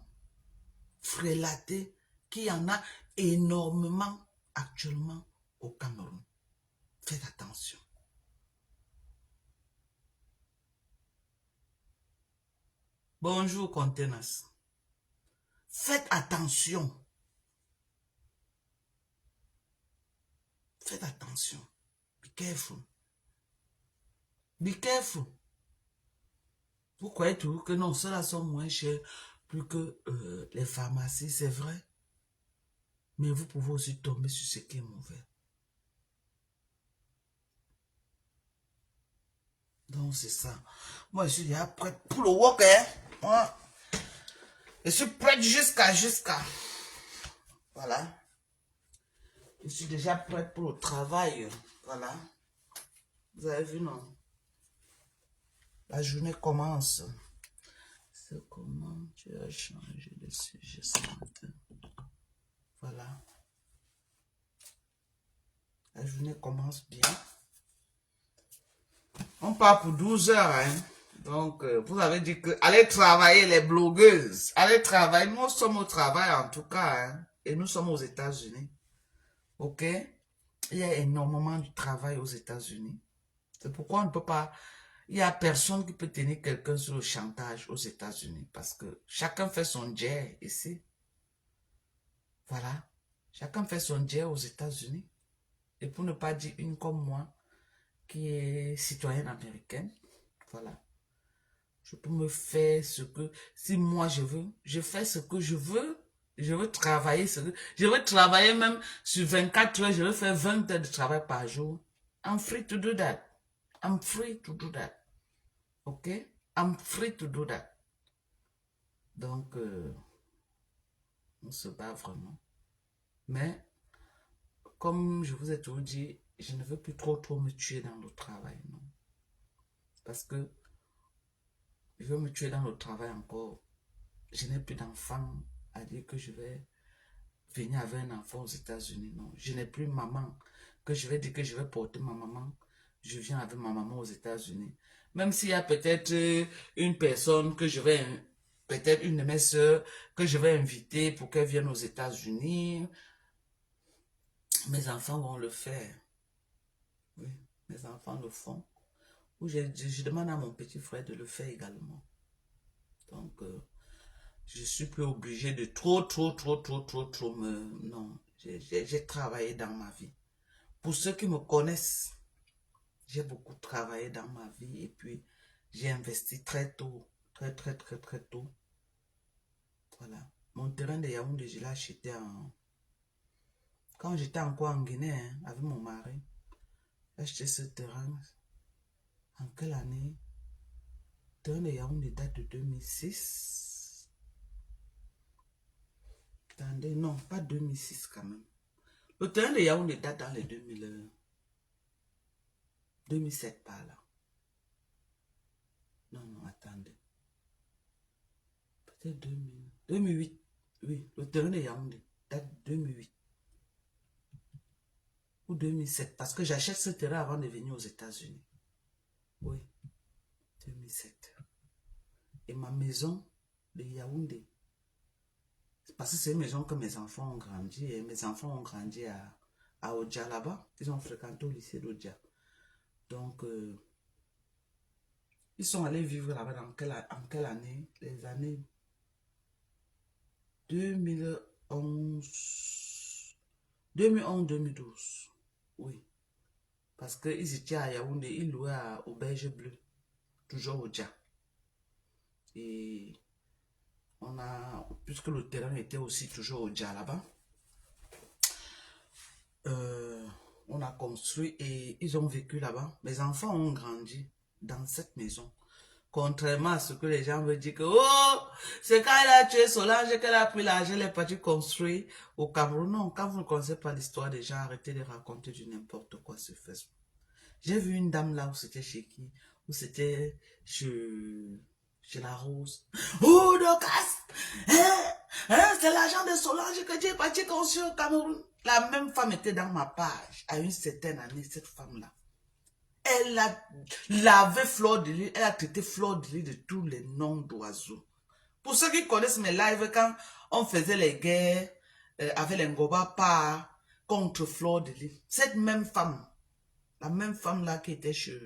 frélatés qu'il y en a énormément actuellement au Cameroun. Faites attention. Bonjour, Contenance. Faites attention. Faites attention. Be careful. Be careful. Vous croyez toujours que non, ceux-là sont moins chers plus que les pharmacies, c'est vrai. Mais vous pouvez aussi tomber sur ce qui est mauvais. Donc c'est ça. Moi je suis déjà prête pour le work, hein. Moi, je suis prête jusqu'à. Voilà. Je suis déjà prête pour le travail. Voilà. Vous avez vu, non? La journée commence. C'est comment tu as changé de sujet ce matin. Voilà. La journée commence bien. On part pour 12 heures, hein. Donc, vous avez dit que allez travailler les blogueuses. Allez travailler. Nous sommes au travail en tout cas, hein. Et nous sommes aux États-Unis. Ok? Il y a énormément de travail aux États-Unis. C'est pourquoi on ne peut pas... Il n'y a personne qui peut tenir quelqu'un sur le chantage aux États-Unis. Parce que chacun fait son jet ici. Voilà. Chacun fait son jet aux États-Unis. Et pour ne pas dire une comme moi, qui est citoyenne américaine, voilà. Je peux me faire ce que... Si moi je veux, je fais ce que je veux. Je veux travailler je veux travailler même sur 24 heures. Je veux faire 20 heures de travail par jour. I'm free to do that. I'm free to do that. Ok? I'm free to do that. Donc, on se bat vraiment. Mais, comme je vous ai toujours dit, je ne veux plus trop me tuer dans le travail. Non? Parce que je veux me tuer dans le travail encore. Je n'ai plus d'enfant à dire que je vais venir avec un enfant aux États-Unis. Non, je n'ai plus maman que je vais dire que je vais porter ma maman. Je viens avec ma maman aux États-Unis. Même s'il y a peut-être une personne que je vais, peut-être une de mes soeurs que je vais inviter pour qu'elle vienne aux États-Unis, mes enfants vont le faire. Oui, mes enfants le font. Ou je demande à mon petit frère de le faire également. Donc, je suis plus obligée de trop me... Non, j'ai travaillé dans ma vie. Pour ceux qui me connaissent, j'ai beaucoup travaillé dans ma vie et puis j'ai investi très tôt, très tôt. Voilà. Mon terrain de Yaoundé, je l'ai acheté quand j'étais encore en Guinée, hein, avec mon mari. J'ai acheté ce terrain. En quelle année? Le terrain de Yaoundé date de 2006. Attendez, non, pas 2006 quand même. Le terrain de Yaoundé date dans les 2007 par là. Non, attendez. Peut-être 2008. Oui, le terrain de Yaoundé date de 2008. Ou 2007. Parce que j'achète ce terrain avant de venir aux États-Unis. Oui, 2007. Et ma maison de Yaoundé. Parce que c'est une maison que mes enfants ont grandi. Et mes enfants ont grandi à Odja là-bas. Ils ont fréquenté au lycée d'Odja. Donc, ils sont allés vivre là-bas en quelle année? Les années 2011, 2012. Oui. Parce qu'ils étaient à Yaoundé, ils louaient à Auberge Bleue. Toujours Odja. Et on a, puisque le terrain était aussi toujours Odja là-bas, on a construit et ils ont vécu là-bas. Mes enfants ont grandi dans cette maison. Contrairement à ce que les gens veulent dire que oh, c'est quand elle a tué Solange qu'elle a pris l'argent, elle est partie construire au Cameroun. Non, quand vous ne connaissez pas l'histoire des gens, arrêtez de raconter du n'importe quoi sur Facebook. J'ai vu une dame là où c'était chez qui? Où c'était chez la Rose. Oh, Docas! C'est l'agent de Solange que tu es parti construire au Cameroun. La même femme était dans ma page à une certaine année, cette femme-là. Elle a lavé Fleur de Lys, elle a traité Fleur de Lys de tous les noms d'oiseaux. Pour ceux qui connaissent mes lives, quand on faisait les guerres avec les Ngoba par contre Fleur de Lys, cette même femme, la même femme là qui était chez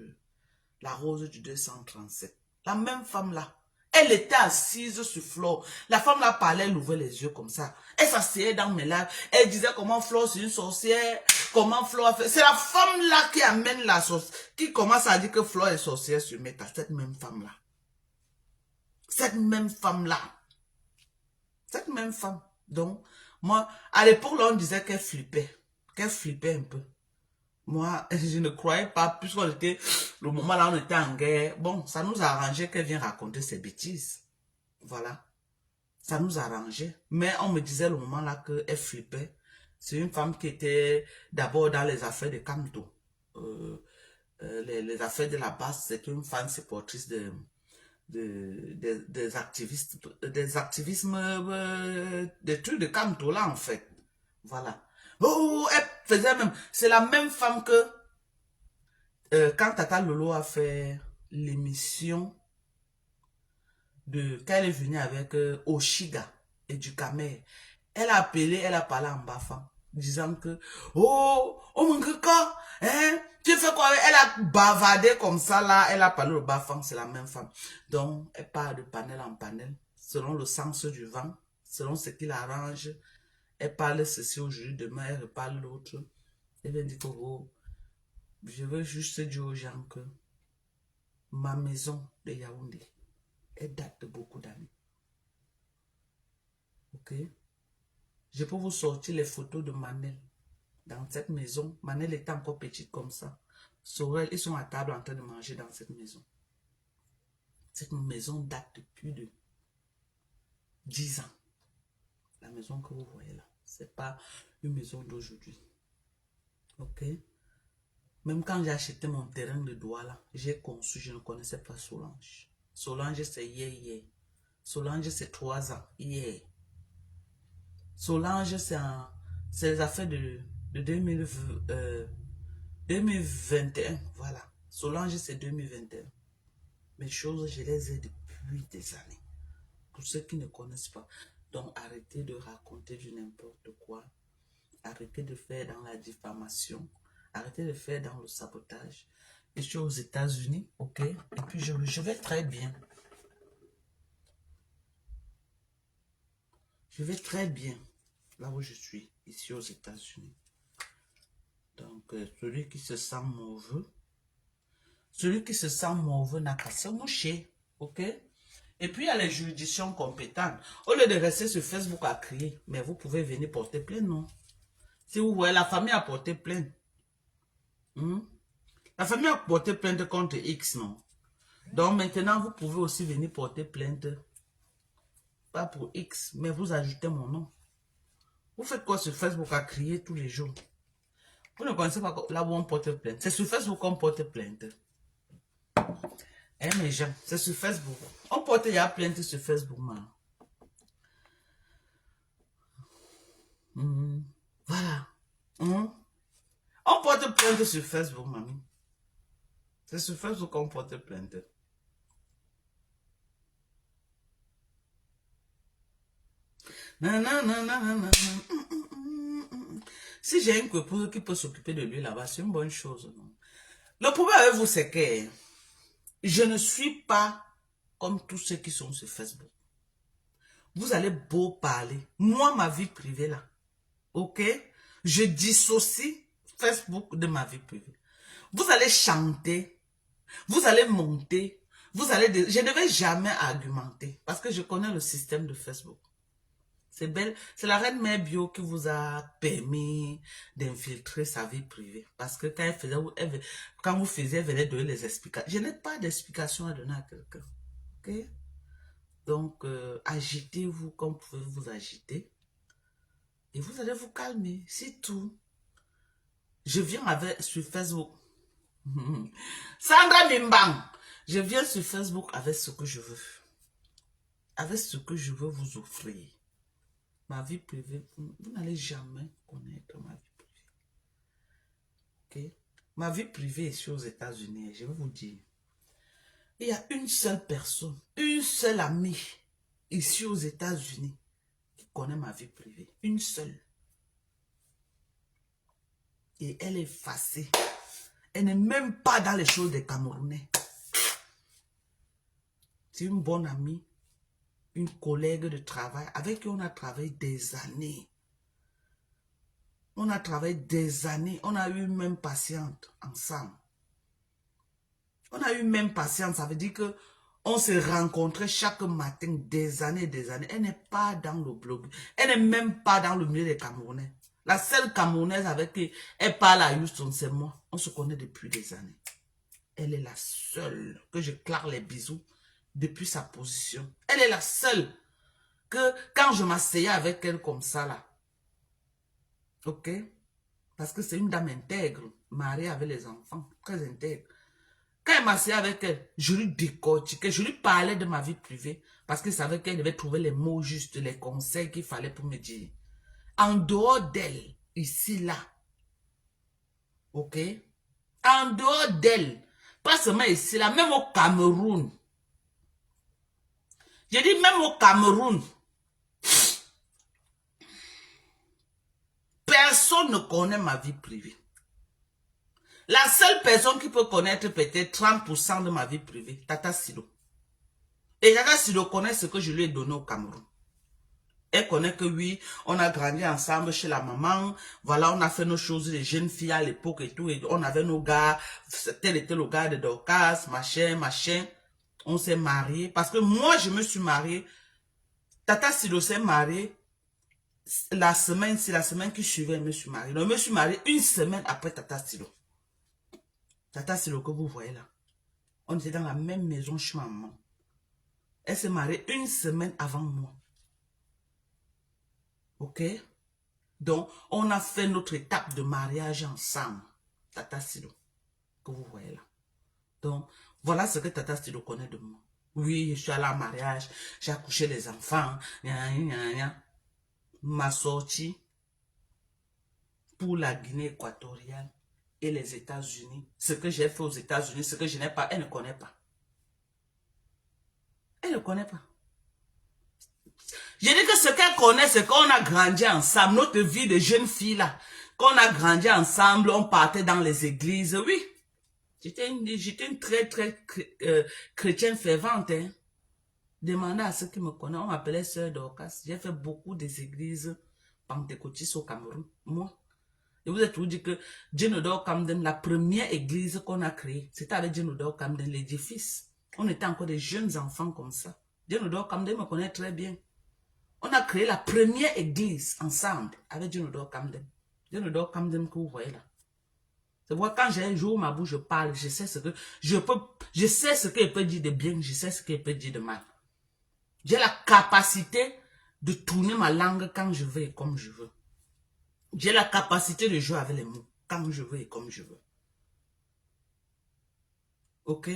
la Rose du 237, la même femme là, Elle était assise sur Flore. La femme là parlait, elle ouvrait les yeux comme ça. Elle s'asseyait dans mes lives. Elle disait comment Flore c'est une sorcière. Comment Flore a fait. C'est la femme là qui amène la sorcière. Qui commence à dire que Flore est sorcière sur Meta. Cette même femme là. Cette même femme là. Cette même femme. Donc, moi, à l'époque là, on disait qu'elle flippait. Qu'elle flippait un peu. Moi, je ne croyais pas, puisqu'on était, le moment là, on était en guerre. Bon, ça nous arrangeait qu'elle vienne raconter ses bêtises. Voilà. Ça nous arrangeait. Mais on me disait le moment là qu'elle flippait. C'est une femme qui était d'abord dans les affaires de Camto. Les affaires de la base, c'est une femme supportrice des activistes, des activismes, des trucs de Camto là en fait. Voilà. Oh, elle faisait même, c'est la même femme que quand Tata Lolo a fait l'émission quand elle est venue avec Oshiga et du Kamer, elle a appelé, elle a parlé en bafang, disant que, oh mon gars, hein, tu fais quoi? Elle a bavardé comme ça là, elle a parlé au bafang, c'est la même femme. Donc, elle parle de panel en panel, selon le sens du vent, selon ce qui l'arrange. Elle parle ceci aujourd'hui, demain elle reparle l'autre. Elle vient dire que, oh, je veux juste dire aux gens que ma maison de Yaoundé, elle date de beaucoup d'années. Ok? Je peux vous sortir les photos de Manel dans cette maison. Manel était encore petite comme ça. Sorel, ils sont à table en train de manger dans cette maison. Cette maison date de plus de 10 ans. La maison que vous voyez là, c'est pas une maison d'aujourd'hui. Ok? Même quand j'ai acheté mon terrain de Douala, j'ai conçu, je ne connaissais pas Solange. Solange, c'est yeah. Solange, c'est 3 ans. Yeah. Solange, c'est les affaires de 2021. Voilà. Solange, c'est 2021. Mes choses, je les ai depuis des années. Pour ceux qui ne connaissent pas. Donc, arrêtez de raconter du n'importe quoi. Arrêtez de faire dans la diffamation. Arrêtez de faire dans le sabotage. Je suis aux États-Unis, ok? Et puis, je vais très bien. Je vais très bien là où je suis, ici aux États-Unis. Donc, celui qui se sent mauvais, n'a qu'à se moucher, ok? Et puis, il y a les juridictions compétentes. Au lieu de rester sur Facebook à crier, mais vous pouvez venir porter plainte, non? Si vous voyez, la famille a porté plainte. La famille a porté plainte contre X, non? Donc, maintenant, vous pouvez aussi venir porter plainte. Pas pour X, mais vous ajoutez mon nom. Vous faites quoi sur Facebook à crier tous les jours? Vous ne connaissez pas là où on porte plainte. C'est sur Facebook qu'on porte plainte. Eh mes gens, c'est sur Facebook. On porte il y a plainte sur Facebook, man. Voilà. On porte plainte sur Facebook, mamie. C'est sur Facebook qu'on porte plainte. Si j'ai une épouse qui peut s'occuper de lui là-bas, c'est une bonne chose. Non? Le problème avec vous, c'est que je ne suis pas comme tous ceux qui sont sur Facebook. Vous allez beau parler. Moi, ma vie privée là, ok? Je dissocie Facebook de ma vie privée. Vous allez chanter, vous allez monter, vous allez... Je ne vais jamais argumenter parce que je connais le système de Facebook. C'est belle, c'est la reine mère bio qui vous a permis d'infiltrer sa vie privée. Parce que quand quand vous faisiez, elle venait donner les explications. Je n'ai pas d'explication à donner à quelqu'un. Ok? Donc, agitez-vous comme vous pouvez vous agiter. Et vous allez vous calmer. C'est tout. Je viens sur Facebook. Sandra Mimbang. Je viens sur Facebook avec ce que je veux. Avec ce que je veux vous offrir. Ma vie privée, vous n'allez jamais connaître ma vie privée. Ok? Ma vie privée est ici aux États-Unis. Je vais vous dire. Il y a une seule personne, une seule amie ici aux États-Unis qui connaît ma vie privée. Une seule. Et elle est effacée. Elle n'est même pas dans les choses des Camerounais. C'est une bonne amie. une collègue de travail avec qui on a travaillé des années. On a travaillé des années. On a eu même patiente ensemble. On a eu même patiente. Ça veut dire que on se rencontrait chaque matin des années et des années. Elle n'est pas dans le blog. Elle n'est même pas dans le milieu des Camerounais. La seule Camerounaise avec qui elle parle à Houston, c'est moi. On se connaît depuis des années. Elle est la seule que je claque les bisous depuis sa position. Elle est la seule que quand je m'asseyais avec elle comme ça là, ok? Parce que c'est une dame intègre, mariée avec les enfants, très intègre. Quand elle m'asseyait avec elle, je lui décortiquais, je lui parlais de ma vie privée parce que je savais qu'elle devait trouver les mots justes, les conseils qu'il fallait pour me dire. En dehors d'elle, ici, là, ok? En dehors d'elle, pas seulement ici, là, même au Cameroun. J'ai dit même au Cameroun, personne ne connaît ma vie privée. La seule personne qui peut connaître peut-être 30% de ma vie privée, Tata Silo. Et Tata Silo connaît ce que je lui ai donné au Cameroun. Elle connaît que oui, on a grandi ensemble chez la maman. Voilà, on a fait nos choses, les jeunes filles à l'époque et tout. Et on avait nos gars, tel était le gars de Dorcas, machin, machin. On s'est mariés. Parce que moi, je me suis mariée. Tata Silo s'est mariée. La semaine, c'est la semaine qui suivait, je me suis mariée. Donc, je me suis mariée une semaine après Tata Silo. Tata Silo que vous voyez là. On était dans la même maison chez ma maman. Elle s'est mariée une semaine avant moi. Ok? Donc, on a fait notre étape de mariage ensemble. Tata Silo, que vous voyez là. Donc, voilà ce que Tata Silo connaît de moi. Oui, je suis allée en mariage, j'ai accouché les enfants. Ma sortie pour la Guinée équatoriale et les États-Unis. Ce que j'ai fait aux États-Unis, ce que je n'ai pas, elle ne connaît pas. Elle ne connaît pas. J'ai dit que ce qu'elle connaît, c'est qu'on a grandi ensemble. Notre vie de jeune fille là, qu'on a grandi ensemble, on partait dans les églises. Oui, j'étais une très chrétienne fervente. Hein. Demandez à ceux qui me connaissent, on m'appelait Sœur Dorcas. J'ai fait beaucoup des églises pentecôtistes au Cameroun. Moi. Et vous êtes toujours dit que Djenodor Camden, la première église qu'on a créée, c'était avec Djenodor Camden, l'édifice. On était encore des jeunes enfants comme ça. Djenodor Camden me connaît très bien. On a créé la première église ensemble avec Djenodor Camden. Djenodor Camden que vous voyez là. C'est pourquoi quand j'ai un jour ma bouche, je parle, je sais ce que je sais ce qu'elle peut dire de bien, je sais ce qu'elle peut dire de mal. J'ai la capacité de tourner ma langue quand je veux et comme je veux. J'ai la capacité de jouer avec les mots quand je veux et comme je veux. Ok?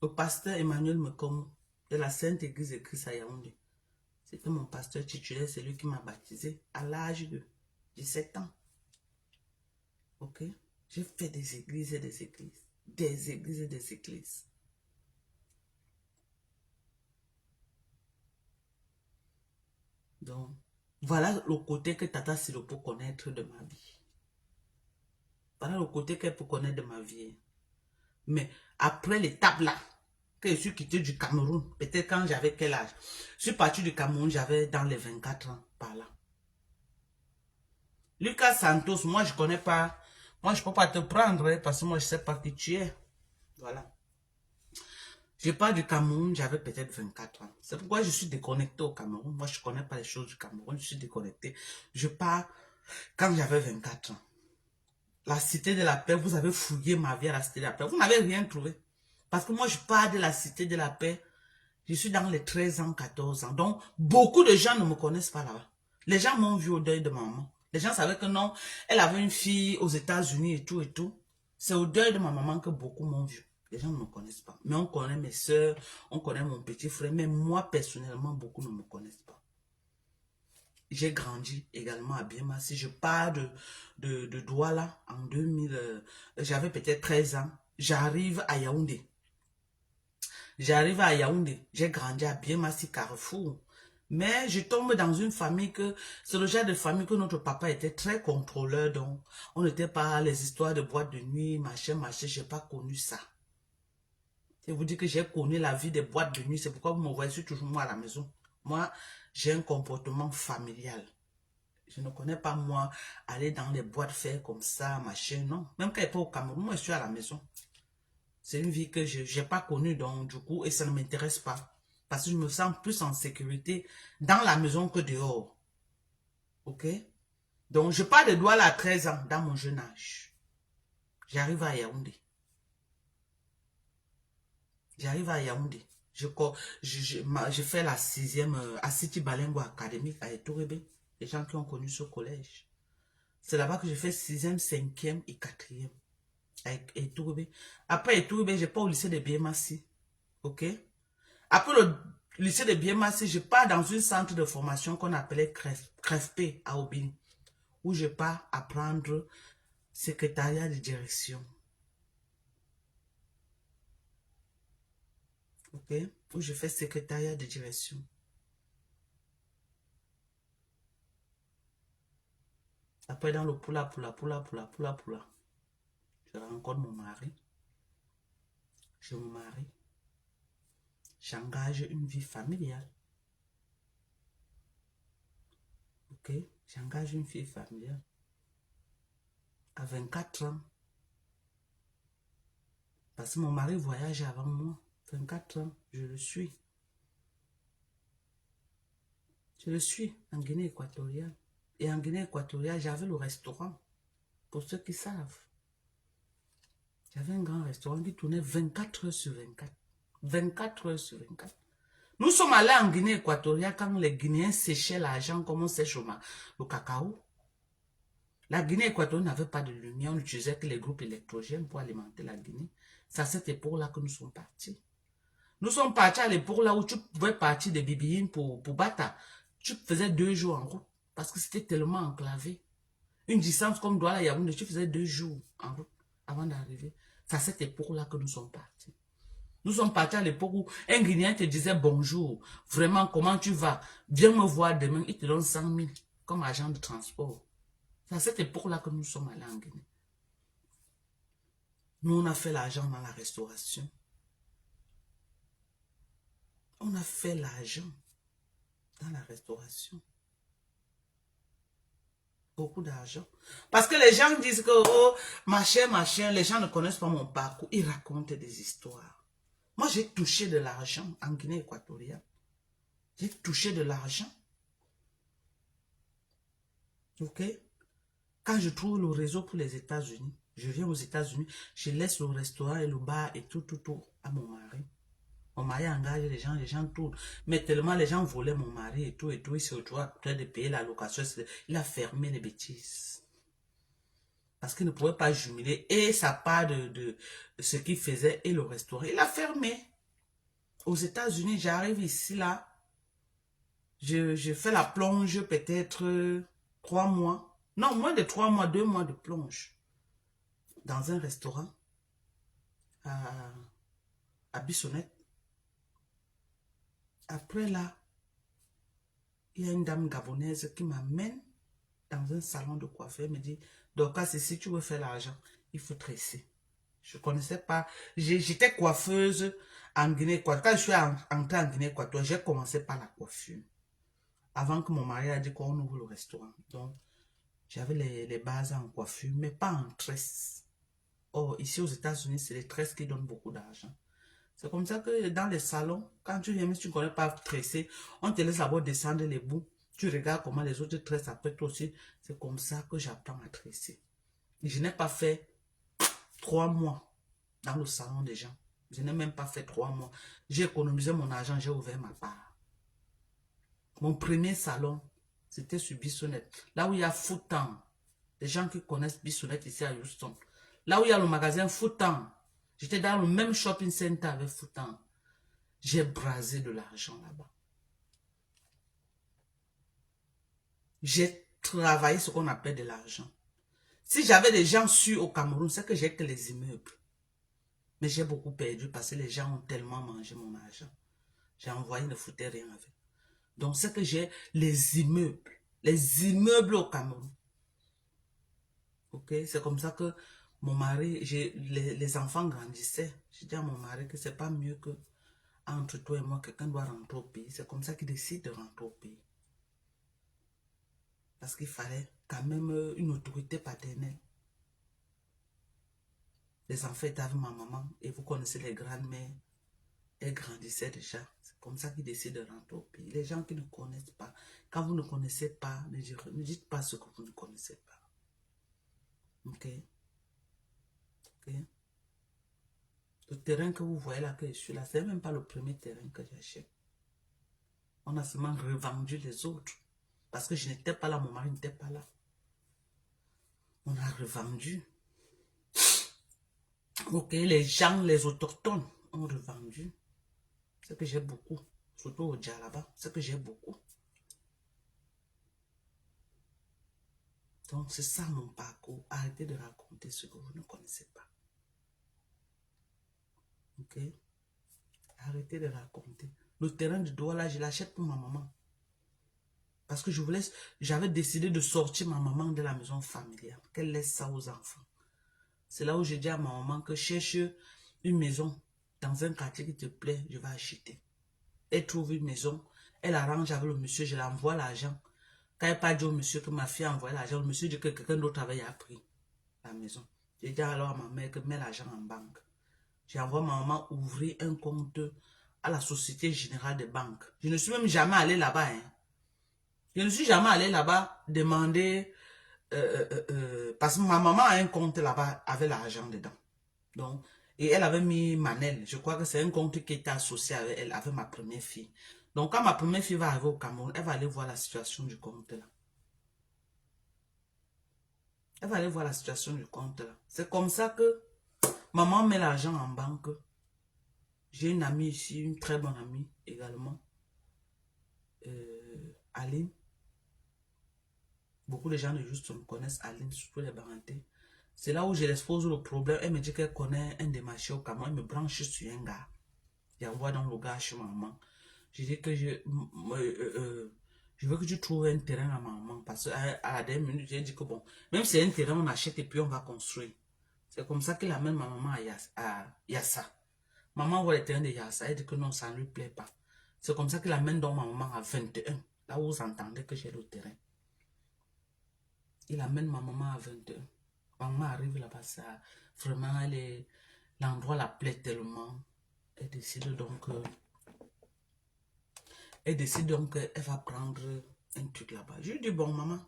Le pasteur Emmanuel Mekomo de la Sainte Église de Christ à Yaoundé. C'était mon pasteur titulaire, c'est lui qui m'a baptisé à l'âge de 17 ans. Ok? J'ai fait des églises et des églises. Des églises et des églises. Donc, voilà le côté que Tata Silo peut connaître de ma vie. Voilà le côté qu'elle peut connaître de ma vie. Mais après l'étape là, que je suis quitté du Cameroun, peut-être quand j'avais quel âge? Je suis parti du Cameroun, j'avais dans les 24 ans, par là. Lucas Santos, moi je connais pas, moi je peux pas te prendre, parce que moi je sais pas qui tu es. Voilà. Je pars du Cameroun, j'avais peut-être 24 ans. C'est pourquoi je suis déconnecté au Cameroun. Moi je connais pas les choses du Cameroun, je suis déconnecté. Je pars quand j'avais 24 ans. La Cité de la Paix, vous avez fouillé ma vie à la Cité de la Paix. Vous n'avez rien trouvé. Parce que moi, je pars de la Cité de la Paix. Je suis dans les 13 ans, 14 ans. Donc, beaucoup de gens ne me connaissent pas là-bas. Les gens m'ont vu au deuil de maman. Les gens savaient que non, elle avait une fille aux États-Unis et tout et tout. C'est au deuil de ma maman que beaucoup m'ont vu. Les gens ne me connaissent pas. Mais on connaît mes soeurs, on connaît mon petit frère. Mais moi, personnellement, beaucoup ne me connaissent pas. J'ai grandi également à Biema. Si je pars de Douala en 2000, j'avais peut-être 13 ans. J'arrive à Yaoundé. J'arrive à Yaoundé. J'ai grandi à Biema, si Carrefour. Mais je tombe dans une famille que, c'est le genre de famille que notre papa était très contrôleur. Donc, on n'était pas les histoires de boîtes de nuit, machin, machin. Je n'ai pas connu ça. Je vous dis que j'ai connu la vie des boîtes de nuit. C'est pourquoi vous me voyez, je suis toujours moi à la maison. Moi, j'ai un comportement familial. Je ne connais pas, moi, aller dans les boîtes faire comme ça, machin, non. Même quand il n'est pas au Cameroun, moi, je suis à la maison. C'est une vie que je n'ai pas connue, donc, du coup, et ça ne m'intéresse pas. Parce que je me sens plus en sécurité dans la maison que dehors. OK? Donc, je pars de Douala à 13 ans, dans mon jeune âge. J'arrive à Yaoundé. J'arrive à Yaoundé. Je fais la 6e à City Balengo Academy à Etourébé. Les gens qui ont connu ce collège. C'est là-bas que je fais 6e, 5e et 4e. Avec Etourébé. Après Etourébé, je pars au lycée de Biémassi. OK? Après le lycée de Biémassi, je pars dans un centre de formation qu'on appelait CREFP à Obini. Où je pars apprendre secrétariat de direction. OK? Où je fais secrétariat de direction. Après, dans le poula, je rencontre mon mari. Je me marie. J'engage une vie familiale. OK? J'engage une vie familiale. À 24 ans. Parce que mon mari voyage avant moi. 24 ans, je le suis. Je le suis en Guinée équatoriale. Et en Guinée équatoriale, j'avais le restaurant. Pour ceux qui savent. J'avais un grand restaurant qui tournait 24 heures sur 24. 24 heures sur 24. Nous sommes allés en Guinée équatoriale quand les Guinéens séchaient l'argent comme on sèche le cacao. La Guinée équatoriale n'avait pas de lumière. On n'utilisait que les groupes électrogènes pour alimenter la Guinée. C'est à cette époque-là que nous sommes partis. Nous sommes partis à l'époque là où tu pouvais partir de Bibiyine pour Bata. Tu faisais 2 jours en route parce que c'était tellement enclavé. Une distance comme Douala Yaoundé, tu faisais 2 jours en route avant d'arriver. C'est à cette époque-là que nous sommes partis. Nous sommes partis à l'époque où un Guinéen te disait bonjour, vraiment comment tu vas, viens me voir demain, il te donne 100 000 comme agent de transport. C'est à cette époque-là que nous sommes allés en Guinée. Nous, on a fait l'argent dans la restauration. On a fait l'argent dans la restauration. Beaucoup d'argent. Parce que les gens disent que, oh, machin, les gens ne connaissent pas mon parcours. Ils racontent des histoires. Moi, j'ai touché de l'argent en Guinée équatoriale. J'ai touché de l'argent. OK? Quand je trouve le réseau pour les États-Unis, je viens aux États-Unis, je laisse le restaurant et le bar et tout à mon mari. Mon mari engage les gens tournent. Mais tellement les gens volaient mon mari et tout, il se retrouve en train de payer la location. Il a fermé les bêtises. Parce qu'il ne pouvait pas jumeler et sa part de ce qu'il faisait et le restaurant. Il a fermé. Aux États-Unis, j'arrive ici, là. Je fais la plonge peut-être 3 mois. Non, moins de 3 mois, 2 mois de plonge. Dans un restaurant à Bissonnette. Après là, il y a une dame gabonaise qui m'amène dans un salon de coiffeur. Elle me dit, Dorcas, si tu veux faire l'argent, il faut tresser. Je ne connaissais pas. J'étais coiffeuse en Guinée équatoriale. Quand je suis entrée en Guinée équatoriale, j'ai commencé par la coiffure. Avant que mon mari a dit qu'on ouvre le restaurant. Donc, j'avais les bases en coiffure, mais pas en tresse. Or, ici aux États-Unis, c'est les tresses qui donnent beaucoup d'argent. C'est comme ça que dans les salons, quand tu viens, si tu ne connais pas tresser, on te laisse d'abord descendre les bouts. Tu regardes comment les autres tressent après toi aussi. C'est comme ça que j'apprends à tresser. Et je n'ai pas fait 3 mois dans le salon des gens. Je n'ai même pas fait 3 mois. J'ai économisé mon argent, j'ai ouvert ma part. Mon premier salon, c'était sur Bissonnette. Là où il y a Foutan. Les gens qui connaissent Bissonnette ici à Houston. Là où il y a le magasin Foutan. J'étais dans le même shopping center avec Foutan. J'ai brasé de l'argent là-bas. J'ai travaillé ce qu'on appelle de l'argent. Si j'avais des gens sûrs au Cameroun, c'est que j'ai que les immeubles. Mais j'ai beaucoup perdu parce que les gens ont tellement mangé mon argent. J'ai envoyé, ne foutais rien avec. Donc c'est que j'ai les immeubles. Les immeubles au Cameroun. Ok, c'est comme ça que mon mari, les enfants grandissaient. J'ai dit à mon mari que c'est pas mieux que entre toi et moi, quelqu'un doit rentrer au pays. C'est comme ça qu'il décide de rentrer au pays. Parce qu'il fallait quand même une autorité paternelle. Les enfants étaient avec ma maman et vous connaissez les grandes-mères. Elles grandissaient déjà. C'est comme ça qu'ils décident de rentrer au pays. Les gens qui ne connaissent pas, quand vous ne connaissez pas, ne dites pas ce que vous ne connaissez pas. Ok? Ok? Le terrain que vous voyez là, que je suis là, c'est même pas le premier terrain que j'achète. On a seulement revendu les autres. Parce que je n'étais pas là, mon mari n'était pas là. On a revendu. Ok, les gens, les autochtones ont revendu. C'est que j'ai beaucoup. Surtout au Djalaba, c'est que j'ai beaucoup. Donc, c'est ça mon parcours. Arrêtez de raconter ce que vous ne connaissez pas. Ok? Arrêtez de raconter. Le terrain de Douala, je l'achète pour ma maman. Parce que j'avais décidé de sortir ma maman de la maison familiale. Qu'elle laisse ça aux enfants. C'est là où j'ai dit à ma maman que cherche une maison dans un quartier qui te plaît, je vais acheter. Elle trouve une maison, elle arrange avec le monsieur, je l'envoie l'argent. Quand elle pas dit au monsieur que ma fille a envoyé l'argent, le monsieur dit que quelqu'un d'autre avait pris la maison. J'ai dit alors à ma mère que mets l'argent en banque. J'envoie ma maman ouvrir un compte à la Société Générale des Banques. Je ne suis même jamais allé là-bas. Hein. Je ne suis jamais allé là-bas demander... parce que ma maman a un compte là-bas avec l'argent dedans. Donc, et elle avait mis Manel. Je crois que c'est un compte qui était associé avec elle, avec ma première fille. Donc, quand ma première fille va arriver au Cameroun, elle va aller voir la situation du compte là. Elle va aller voir la situation du compte là. C'est comme ça que maman met l'argent en banque. J'ai une amie ici, une très bonne amie également. Aline. Beaucoup de gens de juste me connaissent Aline, surtout les Barantais. C'est là où je l'expose le problème. Elle me dit qu'elle connaît un des marchés au Cameroun. Elle me branche sur un gars. J'envoie dans le gars chez maman. Je dis que je veux que tu trouves un terrain à maman. Parce qu'à la dernière minute, j'ai dit que bon, même si c'est un terrain, on achète et puis on va construire. C'est comme ça qu'il amène ma maman à Yassa. Maman voit le terrain de Yassa. Elle dit que non, ça ne lui plaît pas. C'est comme ça qu'il amène donc ma maman à 21. Là où vous entendez que j'ai le terrain. Il amène ma maman à 21. Maman arrive là-bas, ça, vraiment, l'endroit la plaît tellement. Elle décide donc qu'elle va prendre un truc là-bas. Je lui dis, bon, maman,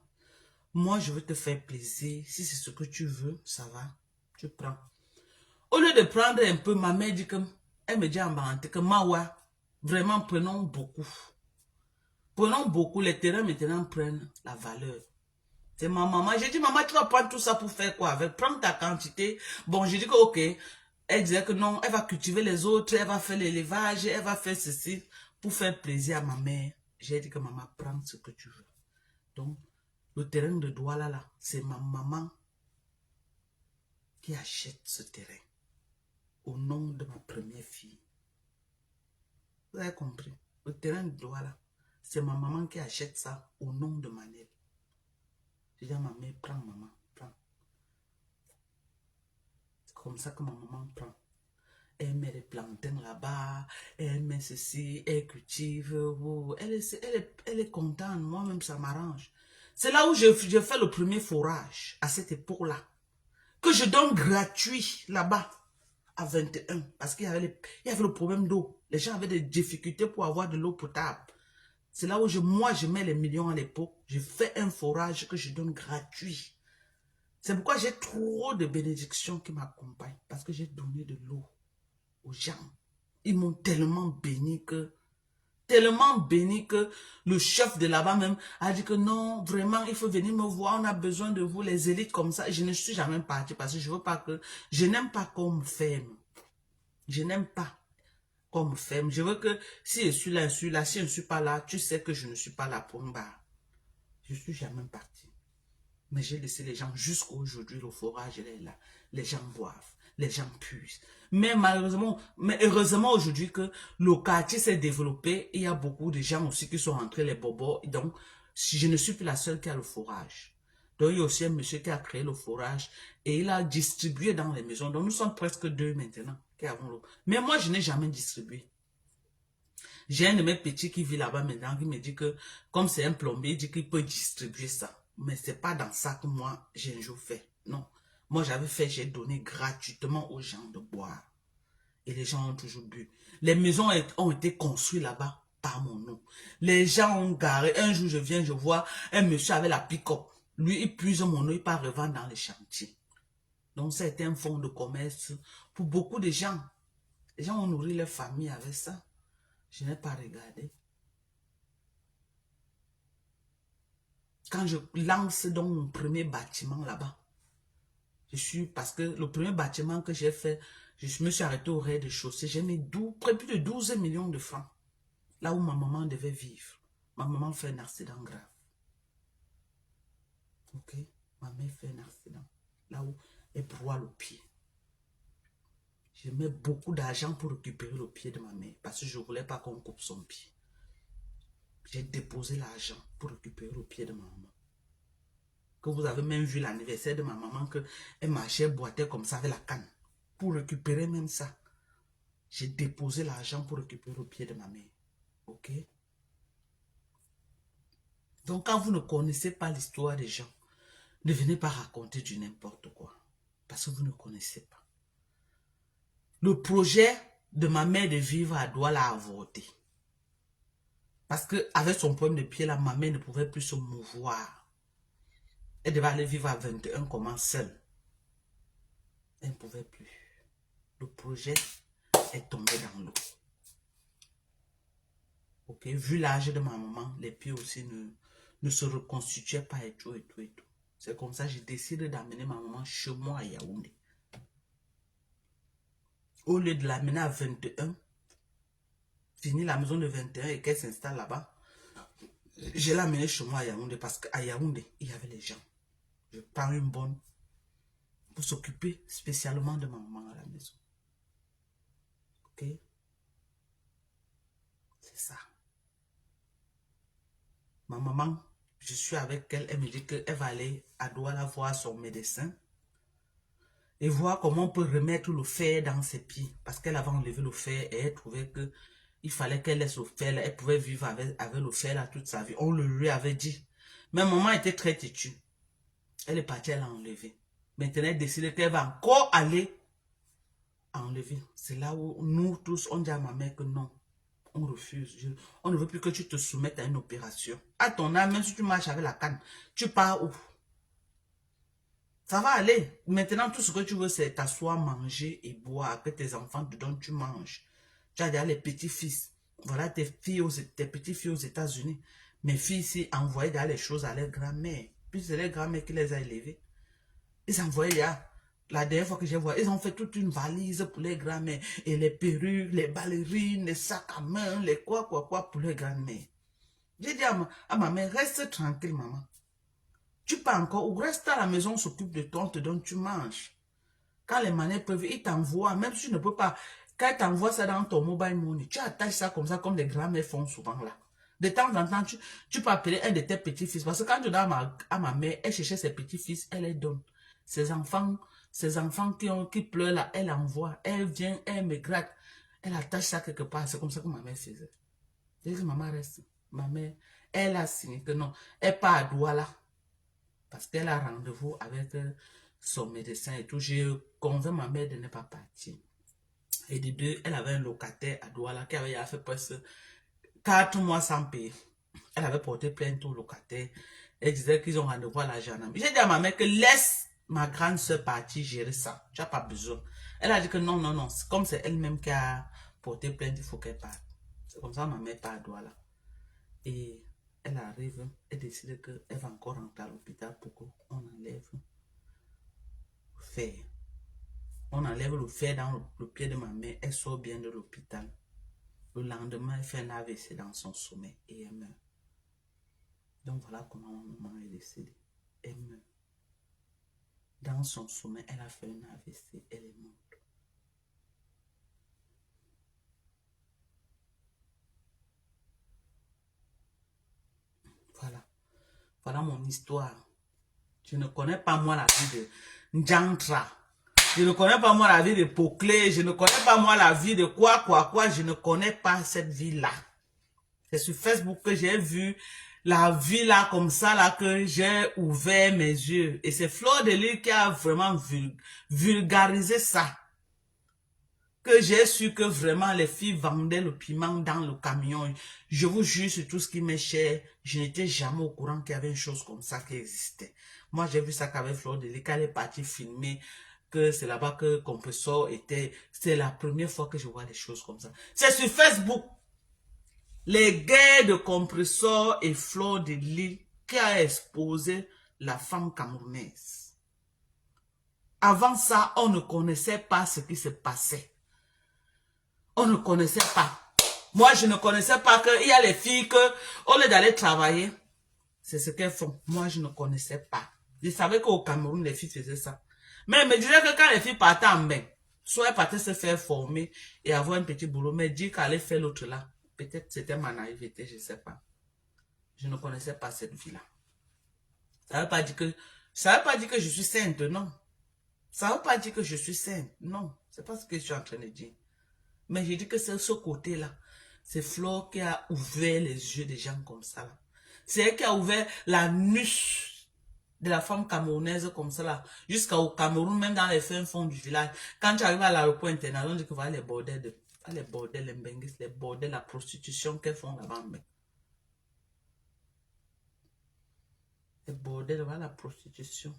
moi, je veux te faire plaisir. Si c'est ce que tu veux, ça va, tu prends. Au lieu de prendre un peu, ma mère dit que, elle me dit en Baranté que, Mawa, vraiment, prenons beaucoup. Prenons beaucoup, les terrains maintenant prennent la valeur. C'est ma maman. J'ai dit, maman, tu vas prendre tout ça pour faire quoi avec? Prends ta quantité. Bon, j'ai dit que, ok. Elle disait que non, elle va cultiver les autres, elle va faire l'élevage, elle va faire ceci pour faire plaisir à ma mère. J'ai dit que maman, prends ce que tu veux. Donc, le terrain de Douala, là, c'est ma maman qui achète ce terrain au nom de ma première fille. Vous avez compris? Le terrain de Douala, c'est ma maman qui achète ça au nom de Manel. J'ai dit à ma mère, prends maman, prends. C'est comme ça que ma maman prend. Elle met les plantains là-bas, elle met ceci, elle cultive, elle est contente, moi-même ça m'arrange. C'est là où je fais le premier forage, à cette époque-là, que je donne gratuit là-bas, à 21, parce qu'il y avait le problème d'eau. Les gens avaient des difficultés pour avoir de l'eau potable. C'est là où moi je mets les millions à l'époque, je fais un forage que je donne gratuit. C'est pourquoi j'ai trop de bénédictions qui m'accompagnent, parce que j'ai donné de l'eau aux gens. Ils m'ont tellement béni que le chef de là-bas même a dit que non, vraiment, il faut venir me voir, on a besoin de vous, les élites comme ça. Je ne suis jamais partie parce que je n'aime pas qu'on me ferme. Je n'aime pas qu'on me ferme. Je veux que si je suis là, si je ne suis pas là, tu sais que je ne suis pas là pour me battre. Je ne suis jamais partie. Mais j'ai laissé les gens jusqu'à aujourd'hui, le forage est là. Les gens boivent, les gens puissent. Mais malheureusement, heureusement aujourd'hui que le quartier s'est développé, il y a beaucoup de gens aussi qui sont rentrés les bobos. Donc, je ne suis plus la seule qui a le forage. Donc, il y a aussi un monsieur qui a créé le forage et il a distribué dans les maisons. Donc, nous sommes presque deux maintenant qui avons l'eau. Mais moi, je n'ai jamais distribué. J'ai un de mes petits qui vit là-bas maintenant, qui me dit que, comme c'est un plombier, il dit qu'il peut distribuer ça. Mais c'est pas dans ça que moi, j'ai un jour fait. Non. Moi, j'avais fait, j'ai donné gratuitement aux gens de boire. Et les gens ont toujours bu. Les maisons ont été construites là-bas par mon nom. Les gens ont garé. Un jour, je viens, je vois un monsieur avec la pick-up. Lui, il puise mon eau, il part revendre dans les chantiers. Donc, c'est un fonds de commerce pour beaucoup de gens. Les gens ont nourri leur famille avec ça. Je n'ai pas regardé. Quand je lance donc mon premier bâtiment là-bas, parce que le premier bâtiment que j'ai fait, je me suis arrêté au rez-de-chaussée. J'ai mis près plus de 12 millions de francs. Là où ma maman devait vivre. Ma maman fait un accident grave. Ok? Ma mère fait un accident. Là où elle broie le pied. Je mets beaucoup d'argent pour récupérer le pied de ma mère. Parce que je ne voulais pas qu'on coupe son pied. J'ai déposé l'argent pour récupérer le pied de ma maman. Que vous avez même vu l'anniversaire de ma maman, qu'elle marchait, boitait comme ça avec la canne. Pour récupérer même ça. J'ai déposé l'argent pour récupérer le pied de ma mère. Ok? Donc quand vous ne connaissez pas l'histoire des gens, ne venez pas raconter du n'importe quoi. Parce que vous ne connaissez pas. Le projet de ma mère de vivre à Douala a avorté. Parce qu'avec son problème de pied là, ma mère ne pouvait plus se mouvoir. Elle devait aller vivre à 21 comment seule. Elle ne pouvait plus. Le projet est tombé dans l'eau. Ok, vu l'âge de ma maman, les pieds aussi ne se reconstituaient pas et tout, et tout, et tout. C'est comme ça que j'ai décidé d'amener ma maman chez moi à Yaoundé. Au lieu de l'amener à 21, finir la maison de 21 et qu'elle s'installe là-bas, je l'ai amenée chez moi à Yaoundé parce qu'à Yaoundé, il y avait les gens. Je prends une bonne pour s'occuper spécialement de ma maman à la maison. Ok? C'est ça. Ma maman, je suis avec elle, elle me dit qu'elle va aller à Douala voir son médecin et voir comment on peut remettre le fer dans ses pieds. Parce qu'elle avait enlevé le fer et elle trouvait qu'il fallait qu'elle laisse le fer là. Elle pouvait vivre avec le fer là toute sa vie. On le lui avait dit. Mais maman était très têtue. Elle est partie, elle a enlevé. Maintenant, elle décide qu'elle va encore aller enlever. C'est là où nous tous, on dit à ma mère que non. On refuse. On ne veut plus que tu te soumettes à une opération. À ton âge, même si tu marches avec la canne, tu pars où? Ça va aller. Maintenant, tout ce que tu veux, c'est t'asseoir, manger et boire. Que tes enfants te donnent, tu manges. Tu as déjà les petits-fils. Voilà tes petits-filles aux États-Unis. Mes filles ici envoyaient déjà les choses à leur grand-mère. Puis c'est leur grand-mère qui les a élevées. Ils envoyaient déjà. La dernière fois que j'ai vu, ils ont fait toute une valise pour les grand-mères. Et les perruques, les ballerines, les sacs à main, les quoi pour les grand-mères. J'ai dit à ma mère, reste tranquille, maman. Tu pars encore ou reste à la maison, on s'occupe de toi, on te donne, tu manges. Quand les manèges peuvent, ils t'envoient, même si tu ne peux pas, quand ils t'envoient ça dans ton mobile money, tu attaches ça comme ça, comme les grand-mères font souvent là. De temps en temps, tu peux appeler un de tes petits-fils. Parce que quand tu donnes à ma mère, elle cherchait ses petits-fils, elle les donne. Ses enfants qui pleurent là, elle envoie. Elle vient, elle me gratte. Elle attache ça quelque part. C'est comme ça que ma mère faisait. Je dis que maman reste. Ma mère, elle a signé que non. Elle part à Douala. Parce qu'elle a rendez-vous avec son médecin et tout. J'ai convaincu ma mère de ne pas partir. Et de deux, elle avait un locataire à Douala qui avait fait presque 4 mois sans payer. Elle avait porté plainte au locataire. Elle disait qu'ils ont rendez-vous à la gendarmerie. J'ai dit à ma mère que laisse ma grande soeur partir gérer ça. Tu n'as pas besoin. Elle a dit que non, non, non. Comme c'est elle-même qui a porté plainte, il faut qu'elle parte. C'est comme ça que ma mère part à Douala. Et elle arrive, elle décide qu'elle va encore rentrer à l'hôpital pour qu'on enlève le fer. On enlève le fer dans le pied de ma mère. Elle sort bien de l'hôpital. Le lendemain, elle fait un AVC dans son sommeil et elle meurt. Donc voilà comment ma maman est décédée. Elle meurt. Dans son sommeil, elle a fait un AVC, elle est morte. Voilà. Voilà mon histoire. Je ne connais pas moi la vie de Ndjantra. Je ne connais pas moi la vie de Poclé. Je ne connais pas moi la vie de quoi. Je ne connais pas cette vie-là. C'est sur Facebook que j'ai vu la vie là, comme ça, là, que j'ai ouvert mes yeux. Et c'est Fleur de Lys qui a vraiment vulgarisé ça. Que j'ai su que vraiment les filles vendaient le piment dans le camion. Je vous jure sur tout ce qui m'est cher, je n'étais jamais au courant qu'il y avait une chose comme ça qui existait. Moi, j'ai vu ça qu'avec Fleur de Lys, quand elle est partie filmer, que c'est là-bas que Compressor était. C'est la première fois que je vois des choses comme ça. C'est sur Facebook. Les guerres de Compressor et Fleur de Lys qui a exposé la femme camerounaise. Avant ça, on ne connaissait pas ce qui se passait. On ne connaissait pas. Moi, je ne connaissais pas qu'il y a les filles que, au lieu d'aller travailler, c'est ce qu'elles font. Moi, je ne connaissais pas. Je savais qu'au Cameroun, les filles faisaient ça. Mais elle me disait que quand les filles partaient en bain, soit elles partaient se faire former et avoir un petit boulot, mais dire qu'elle allait faire l'autre là. Peut-être c'était ma naïveté, je ne sais pas. Je ne connaissais pas cette vie-là. Ça ne veut pas dire que je suis sainte, non. Ça ne veut pas dire que je suis sainte, non. C'est pas ce que je suis en train de dire. Mais je dis que c'est ce côté-là. C'est Flore qui a ouvert les yeux des gens comme ça. C'est elle qui a ouvert la nuche de la femme camerounaise comme ça là. Jusqu'au Cameroun, même dans les fins fonds du village. Quand tu arrives à l'aéroport international, on dit que voilà les bordels, les bordels, les benguis, les bordels, la prostitution qu'elles font là-bas. Les bordels, voilà la prostitution.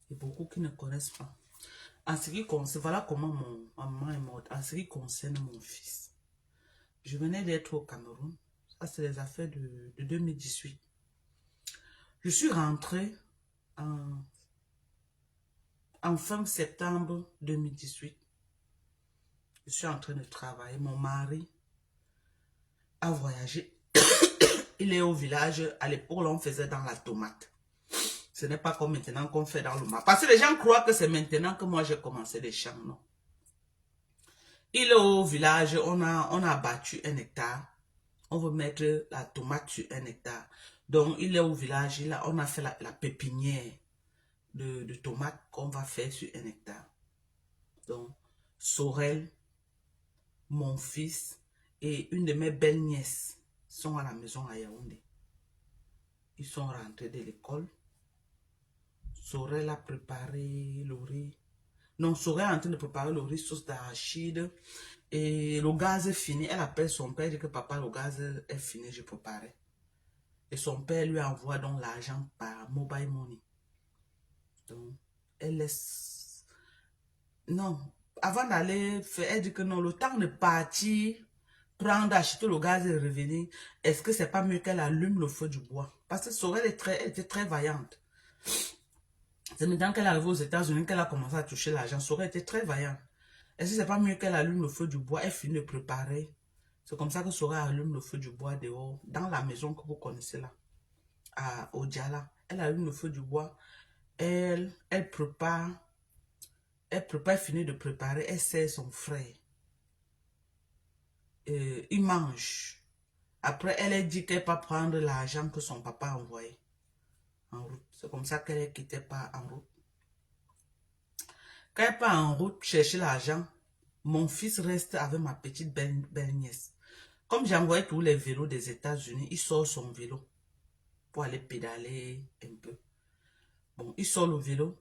Il y a beaucoup qui ne connaissent pas. En ce qui concerne, voilà comment ma maman est morte. En ce qui concerne mon fils, je venais d'être au Cameroun. Ça, c'est les affaires de 2018. Je suis rentrée en fin septembre 2018. Je suis en train de travailler. Mon mari a voyagé. Il est au village. À l'époque, on faisait dans la tomate. Ce n'est pas comme maintenant qu'on fait dans le maïs. Parce que les gens croient que c'est maintenant que moi j'ai commencé les champs. Non. Il est au village, on a battu 1 hectare. On veut mettre la tomate sur 1 hectare. Donc il est au village, on a fait la pépinière de tomates qu'on va faire sur 1 hectare. Donc Sorel, mon fils et une de mes belles nièces sont à la maison à Yaoundé. Ils sont rentrés de l'école. Sorel a préparé le riz. Non, Sorel est en train de préparer le riz sauce d'arachide. Et le gaz est fini. Elle appelle son père, dit que papa, le gaz est fini, je préparais. Et son père lui envoie donc l'argent par mobile money. Donc, elle laisse... Non, avant d'aller faire, elle dit que non, le temps de partir, prendre, acheter le gaz et revenir, est-ce que c'est pas mieux qu'elle allume le feu du bois? Parce que Sorel elle était très vaillante. C'est maintenant qu'elle est arrivée aux États-Unis qu'elle a commencé à toucher l'argent. Sorel était très vaillante. Est-ce que c'est pas mieux qu'elle allume le feu du bois? Elle finit de préparer. C'est comme ça que Sorel allume le feu du bois dehors, dans la maison que vous connaissez là, au Diala. Elle allume le feu du bois. Elle prépare. Elle finit de préparer. Elle sert son frère. Il mange. Après, elle a dit qu'elle va prendre l'argent que son papa a envoyé en route. C'est comme ça qu'elle ne quittait pas en route. Quand elle part en route chercher l'argent, mon fils reste avec ma petite belle-nièce. Comme j'ai envoyé tous les vélos des États-Unis, il sort son vélo pour aller pédaler un peu. Bon, il sort le vélo.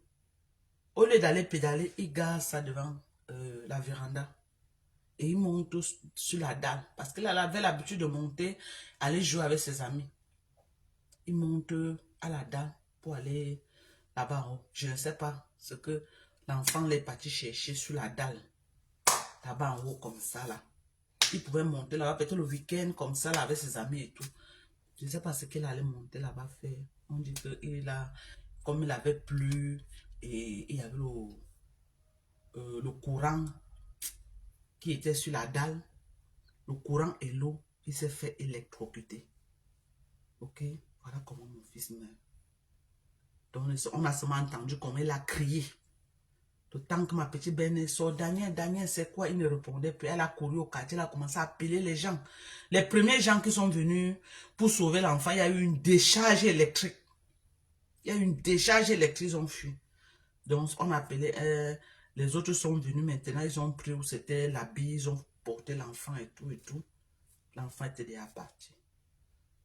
Au lieu d'aller pédaler, il gare ça devant la véranda. Et il monte sur la dalle. Parce qu'il avait l'habitude de monter, aller jouer avec ses amis. Il monte à la dalle pour aller là-bas en haut. Je ne sais pas ce que l'enfant est parti chercher sur la dalle. Là-bas en haut, comme ça, là. Il pouvait monter là-bas, peut-être le week-end, comme ça, là, avec ses amis et tout. Je ne sais pas ce qu'il allait monter là-bas faire. On dit qu'il a, comme il avait plu, et il y avait le courant qui était sur la dalle. Le courant et l'eau, il s'est fait électrocuter. Ok? Voilà comment mon fils meurt. Donc, on a seulement entendu comment il a crié. Le temps que ma petite belle sort, Daniel, c'est quoi? Il ne répondait plus. Elle a couru au quartier, elle a commencé à appeler les gens. Les premiers gens qui sont venus pour sauver l'enfant, il y a eu une décharge électrique. Il y a eu une décharge électrique, ils ont fui. Donc, on a appelé, les autres sont venus maintenant, ils ont pris où c'était l'habit, ils ont porter l'enfant et tout. L'enfant était déjà parti.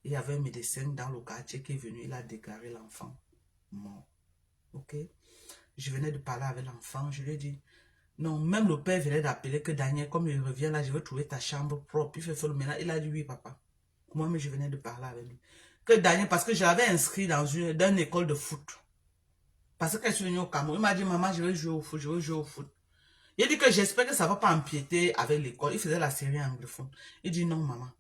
Il y avait un médecin dans le quartier qui est venu, il a déclaré l'enfant mort. Ok? Je venais de parler avec l'enfant, je lui ai dit, non, même le père venait d'appeler que Daniel, comme il revient là, je veux trouver ta chambre propre. Il fait le ménage. Il a dit oui, papa. Moi-même, je venais de parler avec lui. Que Daniel, parce que j'avais inscrit dans une école de foot. Parce qu'elle est venue au Cameroun. Il m'a dit, maman, je veux jouer au foot, je veux jouer au foot. Il a dit que j'espère que ça ne va pas empiéter avec l'école. Il faisait la série anglophone. Il dit non, maman.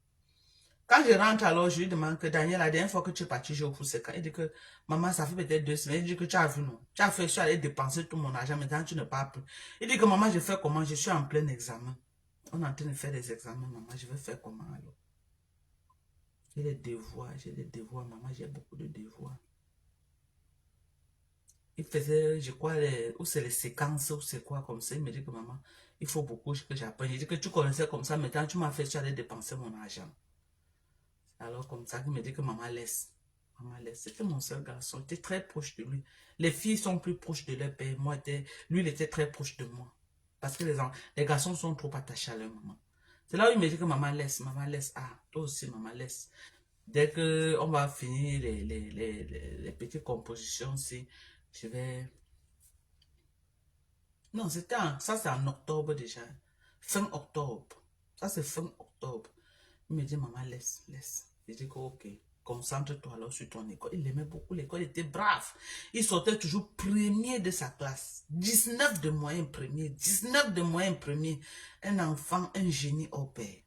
Quand je rentre alors, je lui demande que Daniel, la dernière fois que tu es parti jouer au foot, c'est quand? Il dit que, maman, ça fait peut-être 2 semaines. Il dit que tu as vu, non? Tu as fait, je suis allé dépenser tout mon argent, maintenant tu ne parles plus. Il dit que, maman, je fais comment? Je suis en plein examen. On est en train de faire des examens, maman, je vais faire comment alors? J'ai des devoirs, maman, j'ai beaucoup de devoirs. Il faisait, je crois, ou c'est les séquences, ou c'est quoi comme ça. Il me dit que, maman, il faut beaucoup que j'apprenne. Il dit que tu connaissais comme ça, maintenant tu m'as fait, tu allais dépenser mon argent. Alors comme ça, il me dit que maman laisse. Maman laisse. C'était mon seul garçon. J'étais très proche de lui. Les filles sont plus proches de leur père. Lui, il était très proche de moi. Parce que les garçons sont trop attachés à leur maman. C'est là où il me dit que maman laisse. Maman laisse. Ah, toi aussi, maman laisse. Dès qu'on va finir les petites compositions, si je vais... Non, ça c'est en octobre déjà. Fin octobre. Ça c'est fin octobre. Il me dit, maman, laisse. Je dis que ok, concentre-toi alors sur ton école. Il aimait beaucoup l'école, il était brave. Il sortait toujours premier de sa classe. 19 de moyenne premier, 19 de moyenne premier. Un enfant, un génie au père.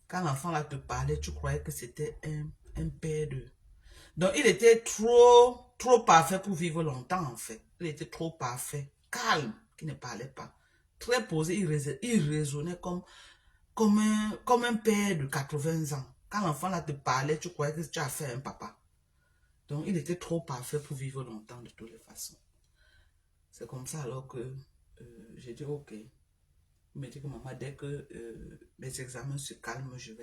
Quand l'enfant là te parlait, tu croyais que c'était un père de... Donc il était trop parfait pour vivre longtemps en fait. Il était trop parfait, calme, qui ne parlait pas. Très posé, il raisonnait comme un père de 80 ans. Quand l'enfant là te parlait, tu croyais que tu as fait un papa. Donc, il était trop parfait pour vivre longtemps de toutes les façons. C'est comme ça alors que j'ai dit ok. Il m'a dit que maman, dès que mes examens se calment, je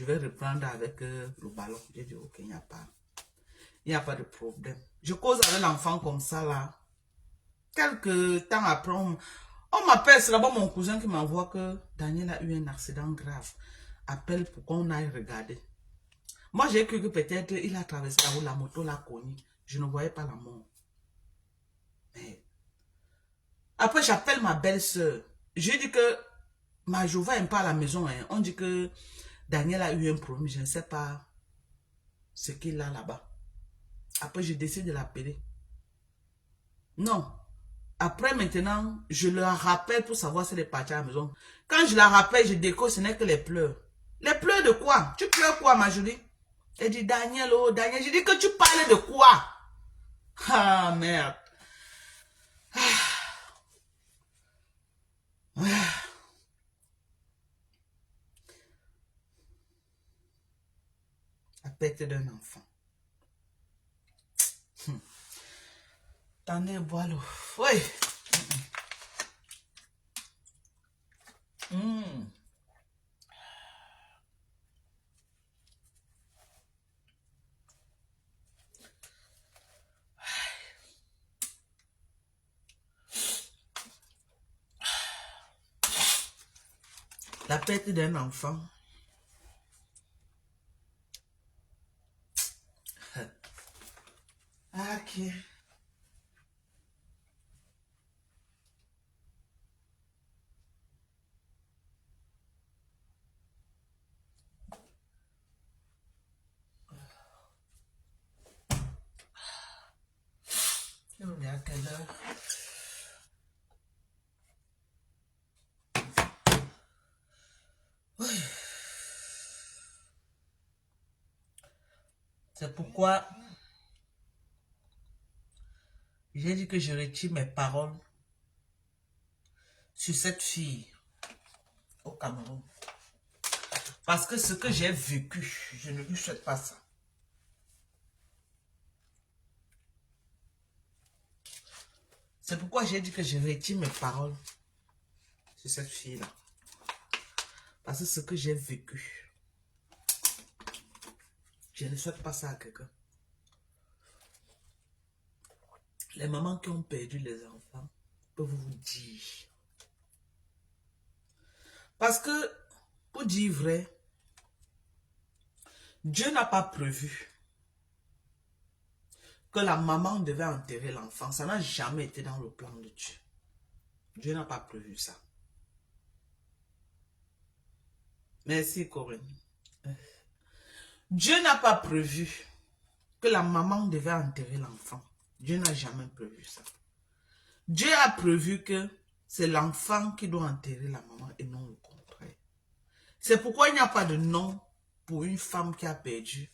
vais reprendre avec le ballon. J'ai dit ok, il n'y a pas de problème. Je cause avec l'enfant comme ça là. Quelques temps après, on m'appelle, c'est là-bas mon cousin qui m'envoie que Daniel a eu un accident grave. Appelle pour qu'on aille regarder. Moi, j'ai cru que peut-être il a traversé la route, la moto l'a cogné. Je ne voyais pas la mort. Mais après, j'appelle ma belle-sœur. Je dis que ma Jova n'est pas à la maison. Hein. On dit que Daniel a eu un problème. Je ne sais pas ce qu'il a là-bas. Après, je décide de l'appeler. Non. Après, maintenant, je la rappelle pour savoir si elle est partie à la maison. Quand je la rappelle, je découvre, ce n'est que les pleurs. Les pleurs de quoi? Tu pleures quoi, ma Julie? Elle dit, Daniel, oh, Daniel. Je dis que tu parlais de quoi? Ah, merde. La perte d'un enfant. T'en es bois l'eau. Oui. La perte d'un enfant. Ok. On est à quelle heure? Oui. C'est pourquoi j'ai dit que je retire mes paroles sur cette fille au Cameroun. Parce que ce que j'ai vécu, je ne lui souhaite pas ça. C'est pourquoi j'ai dit que je retire mes paroles sur cette fille-là. Parce que ce que j'ai vécu, je ne souhaite pas ça à quelqu'un. Les mamans qui ont perdu les enfants peuvent vous dire. Parce que, pour dire vrai, Dieu n'a pas prévu que la maman devait enterrer l'enfant. Ça n'a jamais été dans le plan de Dieu. Dieu n'a pas prévu ça. Merci, Corinne. Dieu n'a pas prévu que la maman devait enterrer l'enfant. Dieu n'a jamais prévu ça. Dieu a prévu que c'est l'enfant qui doit enterrer la maman et non le contraire. C'est pourquoi il n'y a pas de nom pour une femme qui a perdu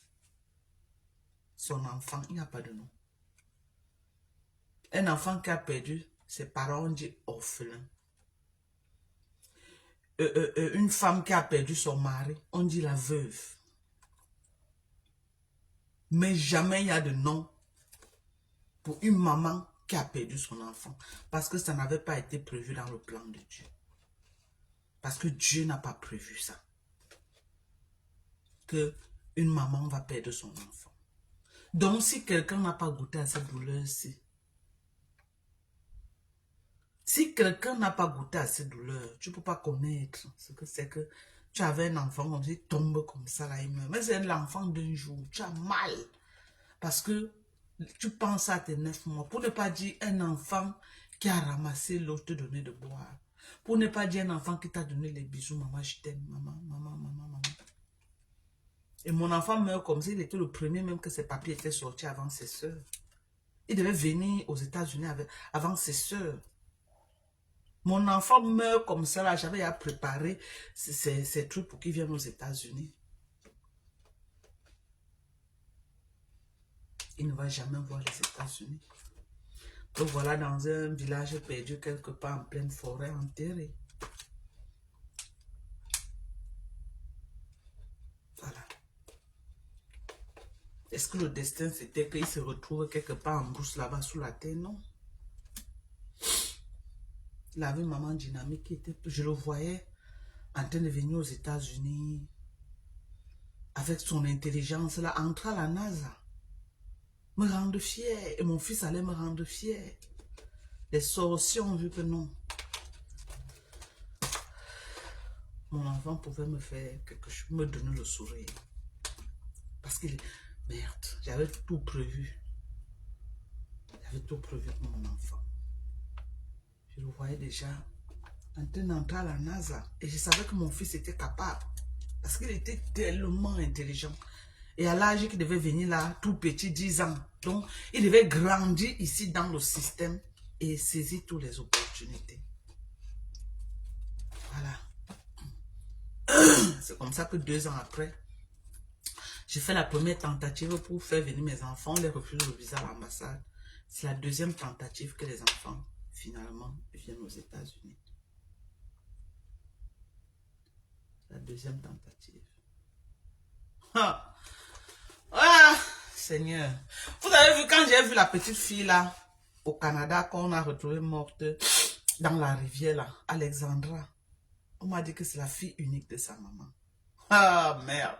son enfant. Il n'y a pas de nom. Un enfant qui a perdu ses parents, on dit orphelin. Une femme qui a perdu son mari, on dit la veuve. Mais jamais il y a de nom pour une maman qui a perdu son enfant. Parce que ça n'avait pas été prévu dans le plan de Dieu. Parce que Dieu n'a pas prévu ça. Que une maman va perdre son enfant. Donc si quelqu'un n'a pas goûté à cette douleur-ci, si quelqu'un n'a pas goûté à cette douleur, tu ne peux pas connaître ce que c'est que tu avais un enfant comme ça, il tombe comme ça, là, il meurt. Mais c'est l'enfant d'un jour, tu as mal. Parce que tu penses à tes 9 mois. Pour ne pas dire un enfant qui a ramassé l'eau, te donner de boire. Pour ne pas dire un enfant qui t'a donné les bisous, maman, je t'aime, maman, maman, maman, maman. Et mon enfant meurt comme ça, il était le premier même que ses papiers étaient sortis avant ses soeurs. Il devait venir aux États-Unis avant ses soeurs. Mon enfant meurt comme ça, là, j'avais à préparer ces trucs pour qu'il vienne aux États-Unis. Il ne va jamais voir les États-Unis. Donc voilà, dans un village perdu quelque part en pleine forêt, enterré. Voilà. Est-ce que le destin, c'était qu'il se retrouve quelque part en brousse là-bas sous la terre? Non. Il avait une maman dynamique qui était... Je le voyais en train de venir aux États-Unis avec son intelligence là, entrer à la NASA. Me rendre fier. Et mon fils allait me rendre fier. Les sorciers ont vu que non. Mon enfant pouvait me faire quelque chose, me donner le sourire. Parce qu'il... Merde, j'avais tout prévu. J'avais tout prévu pour mon enfant. Je le voyais déjà en train d'entrer à la NASA. Et je savais que mon fils était capable. Parce qu'il était tellement intelligent. Et à l'âge qu'il devait venir là, tout petit, 10 ans. Donc, il devait grandir ici dans le système et saisir toutes les opportunités. Voilà. C'est comme ça que 2 ans après, j'ai fait la première tentative pour faire venir mes enfants. On les refuse le visa à l'ambassade. C'est la deuxième tentative que les enfants, finalement, viennent aux États-Unis. La deuxième tentative. Ah! Ah! Seigneur. Vous avez vu, quand j'ai vu la petite fille là, au Canada, qu'on a retrouvée morte dans la rivière là, Alexandra, on m'a dit que c'est la fille unique de sa maman. Ah, merde.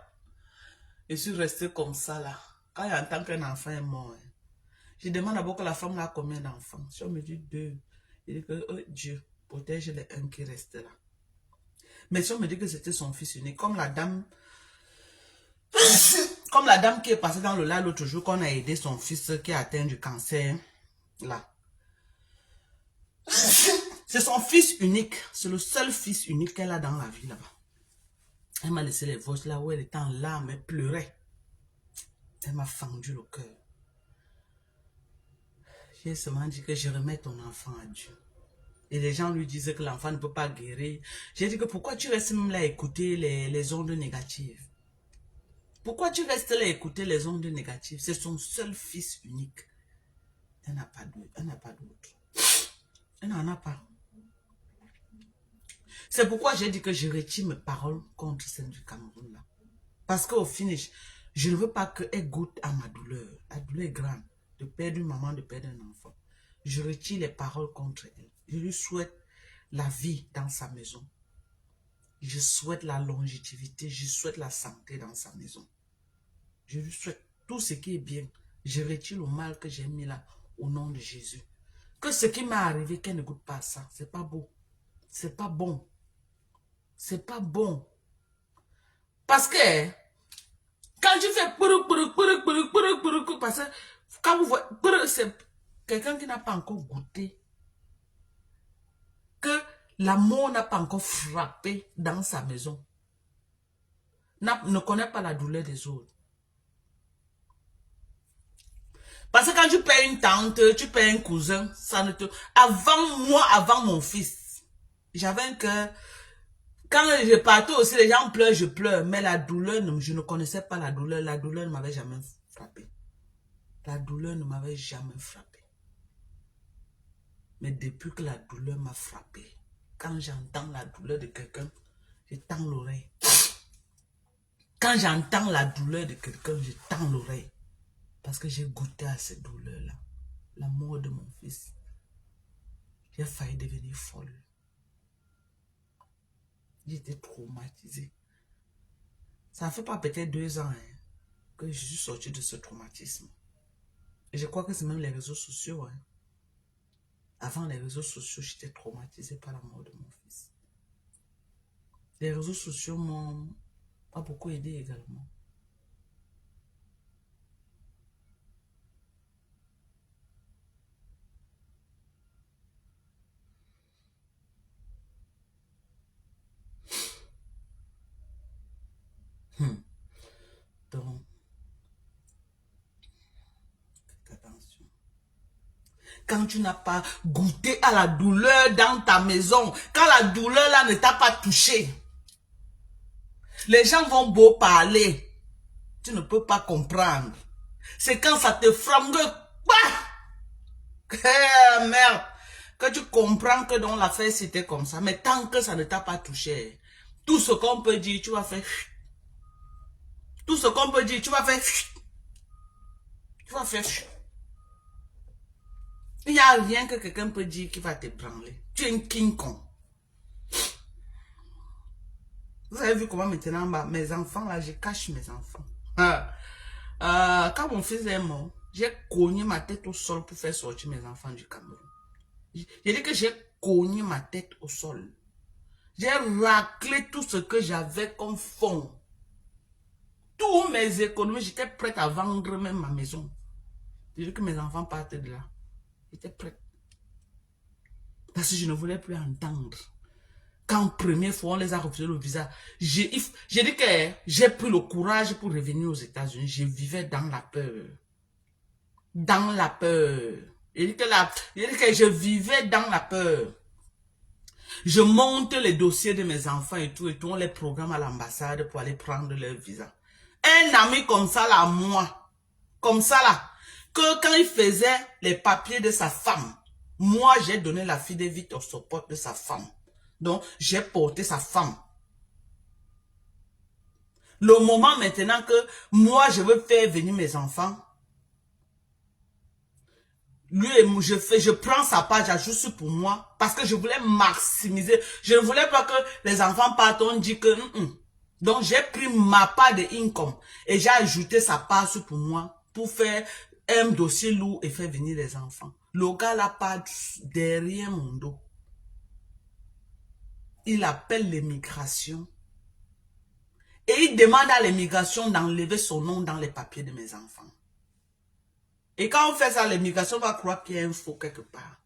Je suis restée comme ça là. Quand il entend qu'un enfant est mort, hein, je demande d'abord que la femme là a combien d'enfants. Si on me dit 2, je dis que oh, Dieu protège les un qui reste là. Mais si on me dit que c'était son fils unique, comme la dame qui est passée dans le lac l'autre jour, qu'on a aidé son fils qui a atteint du cancer, là. C'est son fils unique. C'est le seul fils unique qu'elle a dans la vie là-bas. Elle m'a laissé les voix là où elle était en larmes, elle pleurait. Elle m'a fendu le cœur. J'ai seulement dit que je remets ton enfant à Dieu. Et les gens lui disaient que l'enfant ne peut pas guérir. J'ai dit que pourquoi tu restes même là à écouter les ondes négatives? Pourquoi tu restes là à écouter les ondes négatives? C'est son seul fils unique. Elle n'a pas d'autre. Elle n'en a pas. C'est pourquoi j'ai dit que je retire mes paroles contre celle du Cameroun là. Parce qu'au finish, je ne veux pas qu'elle goûte à ma douleur. La douleur est grande. De perdre une maman, de perdre un enfant. Je retire les paroles contre elle. Je lui souhaite la vie dans sa maison. Je souhaite la longévité. Je souhaite la santé dans sa maison. Je lui souhaite tout ce qui est bien. Je retire le mal que j'ai mis là au nom de Jésus. Que ce qui m'est arrivé, qu'elle ne goûte pas ça. C'est pas beau. C'est pas bon. C'est pas bon. Parce que quand tu fais parce que quand vous voyez, c'est quelqu'un qui n'a pas encore goûté, que l'amour n'a pas encore frappé dans sa maison, ne connaît pas la douleur des autres. Parce que quand tu payes une tante, tu payes un cousin, ça ne te... Avant mon fils, j'avais un cœur. Quand je partais aussi, les gens pleurent, je pleure. Mais la douleur, je ne connaissais pas la douleur. La douleur ne m'avait jamais frappé. La douleur ne m'avait jamais frappé. Mais depuis que la douleur m'a frappé, quand j'entends la douleur de quelqu'un, je tends l'oreille. Quand j'entends la douleur de quelqu'un, je tends l'oreille. Parce que j'ai goûté à cette douleur-là. La mort de mon fils. J'ai failli devenir folle. J'étais traumatisée. Ça fait pas peut-être 2 ans que je suis sortie de ce traumatisme. Et je crois que c'est même les réseaux sociaux. Avant les réseaux sociaux, j'étais traumatisée par la mort de mon fils. Les réseaux sociaux m'ont pas beaucoup aidé également. Donc, faites attention. Quand tu n'as pas goûté à la douleur dans ta maison, quand la douleur là ne t'a pas touché, les gens vont beau parler, tu ne peux pas comprendre. C'est quand ça te frappe que, merde, que tu comprends que dans l'affaire c'était comme ça. Mais tant que ça ne t'a pas touché, tout ce qu'on peut dire, tu vas faire. Tout ce qu'on peut dire, tu vas faire. Tu vas faire. Il n'y a rien que quelqu'un peut dire qui va te branler. Tu es un King Kong. Vous avez vu comment maintenant, mes enfants, là, je cache mes enfants. Quand mon fils est mort, j'ai cogné ma tête au sol pour faire sortir mes enfants du Cameroun. J'ai dit que j'ai cogné ma tête au sol. J'ai raclé tout ce que j'avais comme fonds. Tous mes économies, j'étais prête à vendre même ma maison. J'ai dit que mes enfants partent de là. J'étais prête. Parce que je ne voulais plus entendre. Quand première fois on les a refusé le visa, j'ai dit que j'ai pris le courage pour revenir aux États-Unis. Je vivais dans la peur. Dans la peur. J'ai dit que je vivais dans la peur. Je monte les dossiers de mes enfants et tout, on les programme à l'ambassade pour aller prendre leur visa. Un ami comme ça là, moi, comme ça là, que quand il faisait les papiers de sa femme, moi j'ai donné la fille de vite au support de sa femme. Donc j'ai porté sa femme. Le moment maintenant que moi je veux faire venir mes enfants, lui et moi, je prends sa page juste pour moi parce que je voulais maximiser. Je ne voulais pas que les enfants partent, on dit que... Donc j'ai pris ma part de income et j'ai ajouté sa part pour moi pour faire un dossier lourd et faire venir les enfants. Le gars là part derrière mon dos. Il appelle l'immigration et il demande à l'immigration d'enlever son nom dans les papiers de mes enfants. Et quand on fait ça, l'immigration va croire qu'il y a un faux quelque part.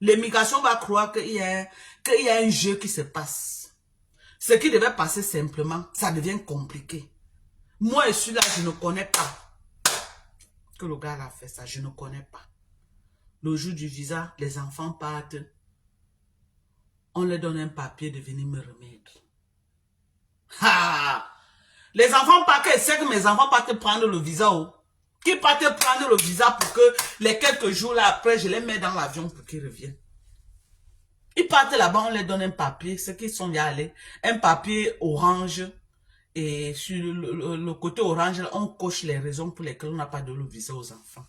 L'immigration va croire qu'il y a un jeu qui se passe. Ce qui devait passer simplement, ça devient compliqué. Moi, je suis là, je ne connais pas que le gars a fait ça. Je ne connais pas. Le jour du visa, les enfants partent. On leur donne un papier de venir me remettre. Ha! Les enfants partent, c'est que mes enfants partent prendre le visa. Qui partent prendre le visa pour que les quelques jours là après, je les mets dans l'avion pour qu'ils reviennent. Ils partent là-bas, on leur donne un papier, ceux qui sont y allés, un papier orange. Et sur le côté orange, on coche les raisons pour lesquelles on n'a pas donné le visa aux enfants.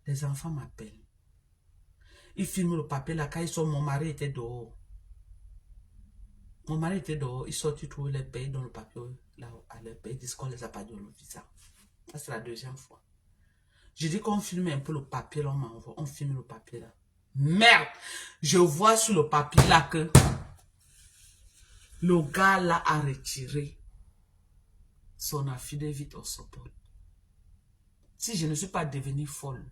Les enfants m'appellent. Ils filment le papier là, quand ils sont, mon mari était dehors. Mon mari était dehors, ils sortent, ils trouvent les pays dans le papier, là, à leur pays, ils disent qu'on les a pas donné le visa. Ça, c'est la deuxième fois. Je dis qu'on filme un peu le papier, là, on m'envoie, on filme le papier là. Merde! Je vois sur le papier là que Le gars là a retiré son affidavit au support. Si je ne suis pas devenue folle.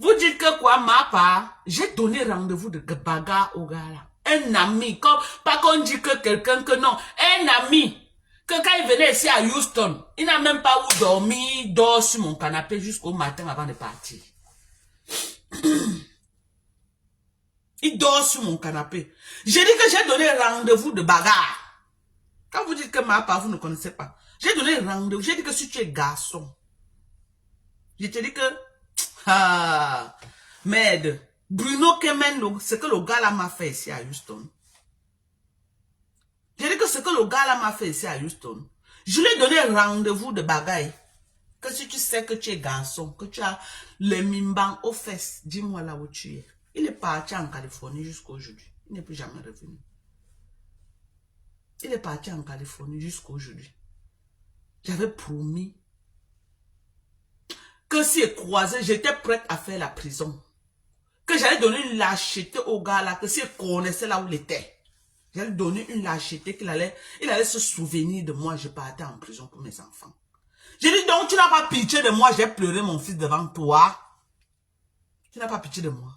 Vous dites que quoi, ma part, j'ai donné rendez-vous de bagarre au gars là. Un ami, comme, pas qu'on dit que quelqu'un que non, un ami. Que quand il venait ici à Houston, il n'a même pas où dormir, il dort sur mon canapé jusqu'au matin avant de partir. Il dort sur mon canapé. J'ai dit que j'ai donné rendez-vous de bagarre. Quand vous dites que ma part, vous ne connaissez pas. J'ai donné rendez-vous. J'ai dit que si tu es garçon, je te dis que, ah, merde, Bruno Kemen, ce que le gars là m'a fait ici à Houston. J'ai dit que ce que le gars là m'a fait ici à Houston, je lui ai donné rendez-vous de bagaille. Que si tu sais que tu es garçon, que tu as les mimbans aux fesses, dis-moi là où tu es. Il est parti en Californie jusqu'à aujourd'hui. Il n'est plus jamais revenu. Il est parti en Californie jusqu'à aujourd'hui. J'avais promis que s'il croisait, j'étais prête à faire la prison. Que j'allais donner une lâcheté au gars là, que s'il connaissait là où il était. J'allais donner une lâcheté il allait se souvenir de moi, je partais en prison pour mes enfants. J'ai dit donc tu n'as pas pitié de moi, j'ai pleuré mon fils devant toi. Tu n'as pas pitié de moi.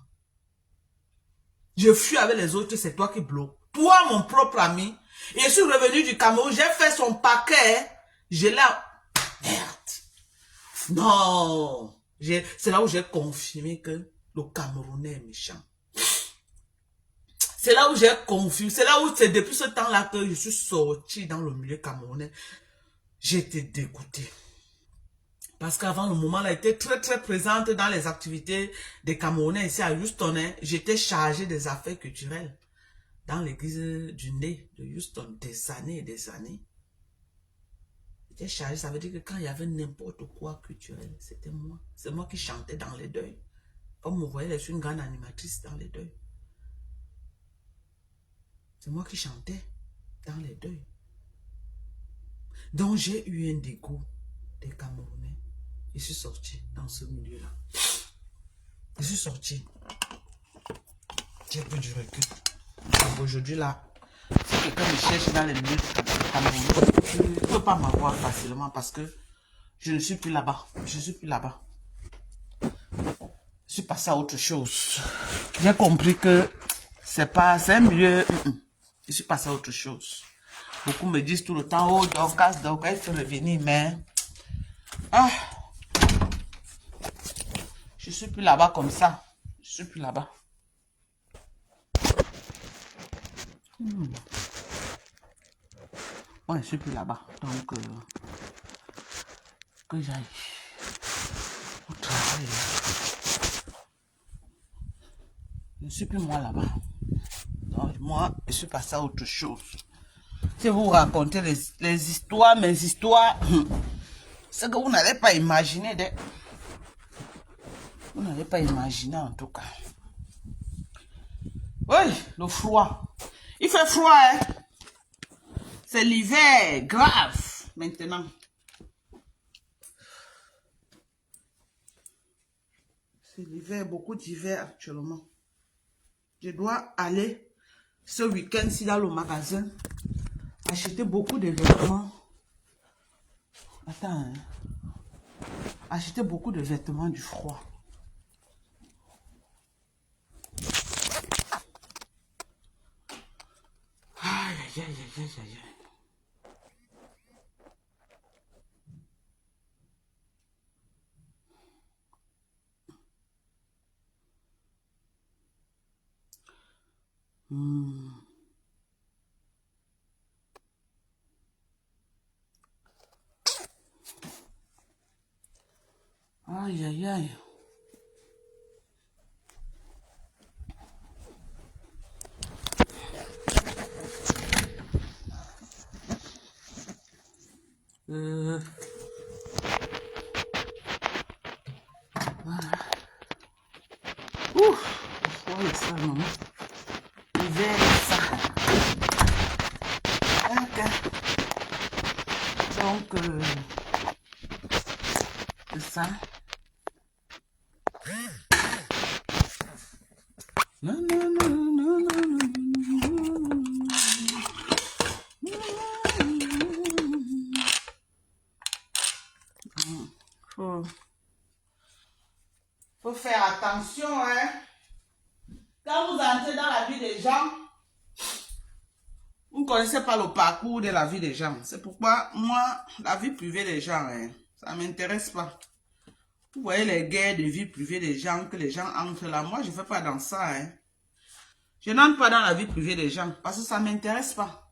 Je fuis avec les autres, c'est toi qui bloques. Toi, mon propre ami. Et je suis revenu du Cameroun, j'ai fait son paquet. Je l'ai... Merde. Non. C'est là où j'ai confirmé que le Camerounais est méchant. C'est là où j'ai confirmé. C'est là où c'est depuis ce temps-là que je suis sorti dans le milieu camerounais. J'étais dégoûté. Parce qu'avant, le moment-là, était très, très présente dans les activités des Camerounais ici à Houston. Hein. J'étais chargé des affaires culturelles dans l'église du nez de Houston des années et des années. J'étais chargé, ça veut dire que quand il y avait n'importe quoi culturel, c'était moi. C'est moi qui chantais dans les deuils. Comme vous voyez, je suis une grande animatrice dans les deuils. C'est moi qui chantais dans les deuils. Donc, j'ai eu un dégoût des Camerounais. Je suis sorti dans ce milieu-là. Je suis sorti. J'ai pris du recul. Aujourd'hui, là, si quelqu'un me cherche dans les milieux camerounais, tu ne peux pas m'avoir facilement parce que je ne suis plus là-bas. Je ne suis plus là-bas. Je suis passé à autre chose. J'ai compris que c'est un milieu... Je suis passé à autre chose. Beaucoup me disent tout le temps, oh, Dorcas, il faut revenir, mais... Ah, je suis plus là-bas comme ça. Je suis plus là-bas. Ouais, je suis plus là-bas. Donc, que j'aille au travail. Je ne suis plus moi là-bas. Donc, moi, je suis passé à autre chose. Si vous racontez les histoires, mes histoires, c'est que vous n'avez pas imaginé. Vous n'avez pas imaginé en tout cas. Oui, le froid. Il fait froid, hein? C'est l'hiver, grave, maintenant. C'est l'hiver, beaucoup d'hiver actuellement. Je dois aller ce week-end-ci dans le magasin, acheter beaucoup de vêtements. Attends, hein? Acheter beaucoup de vêtements du froid. Aïe, aïe, aïe, aïe, aïe, aïe. Aïe, aïe, aïe. Voilà. Ouf, froid et ça, non? L'hiver et ça. Ok. Donc, c'est ça. Non, non, non, non, non, non, non, non. Faut faire attention, hein. Quand vous entrez dans la vie des gens, vous ne connaissez pas le parcours de la vie des gens. C'est pourquoi, moi, la vie privée des gens, hein, ça ne m'intéresse pas. Vous voyez les guerres de vie privée des gens, que les gens entrent là. Moi, je ne fais pas dans ça, hein. Je n'entre pas dans la vie privée des gens parce que ça ne m'intéresse pas.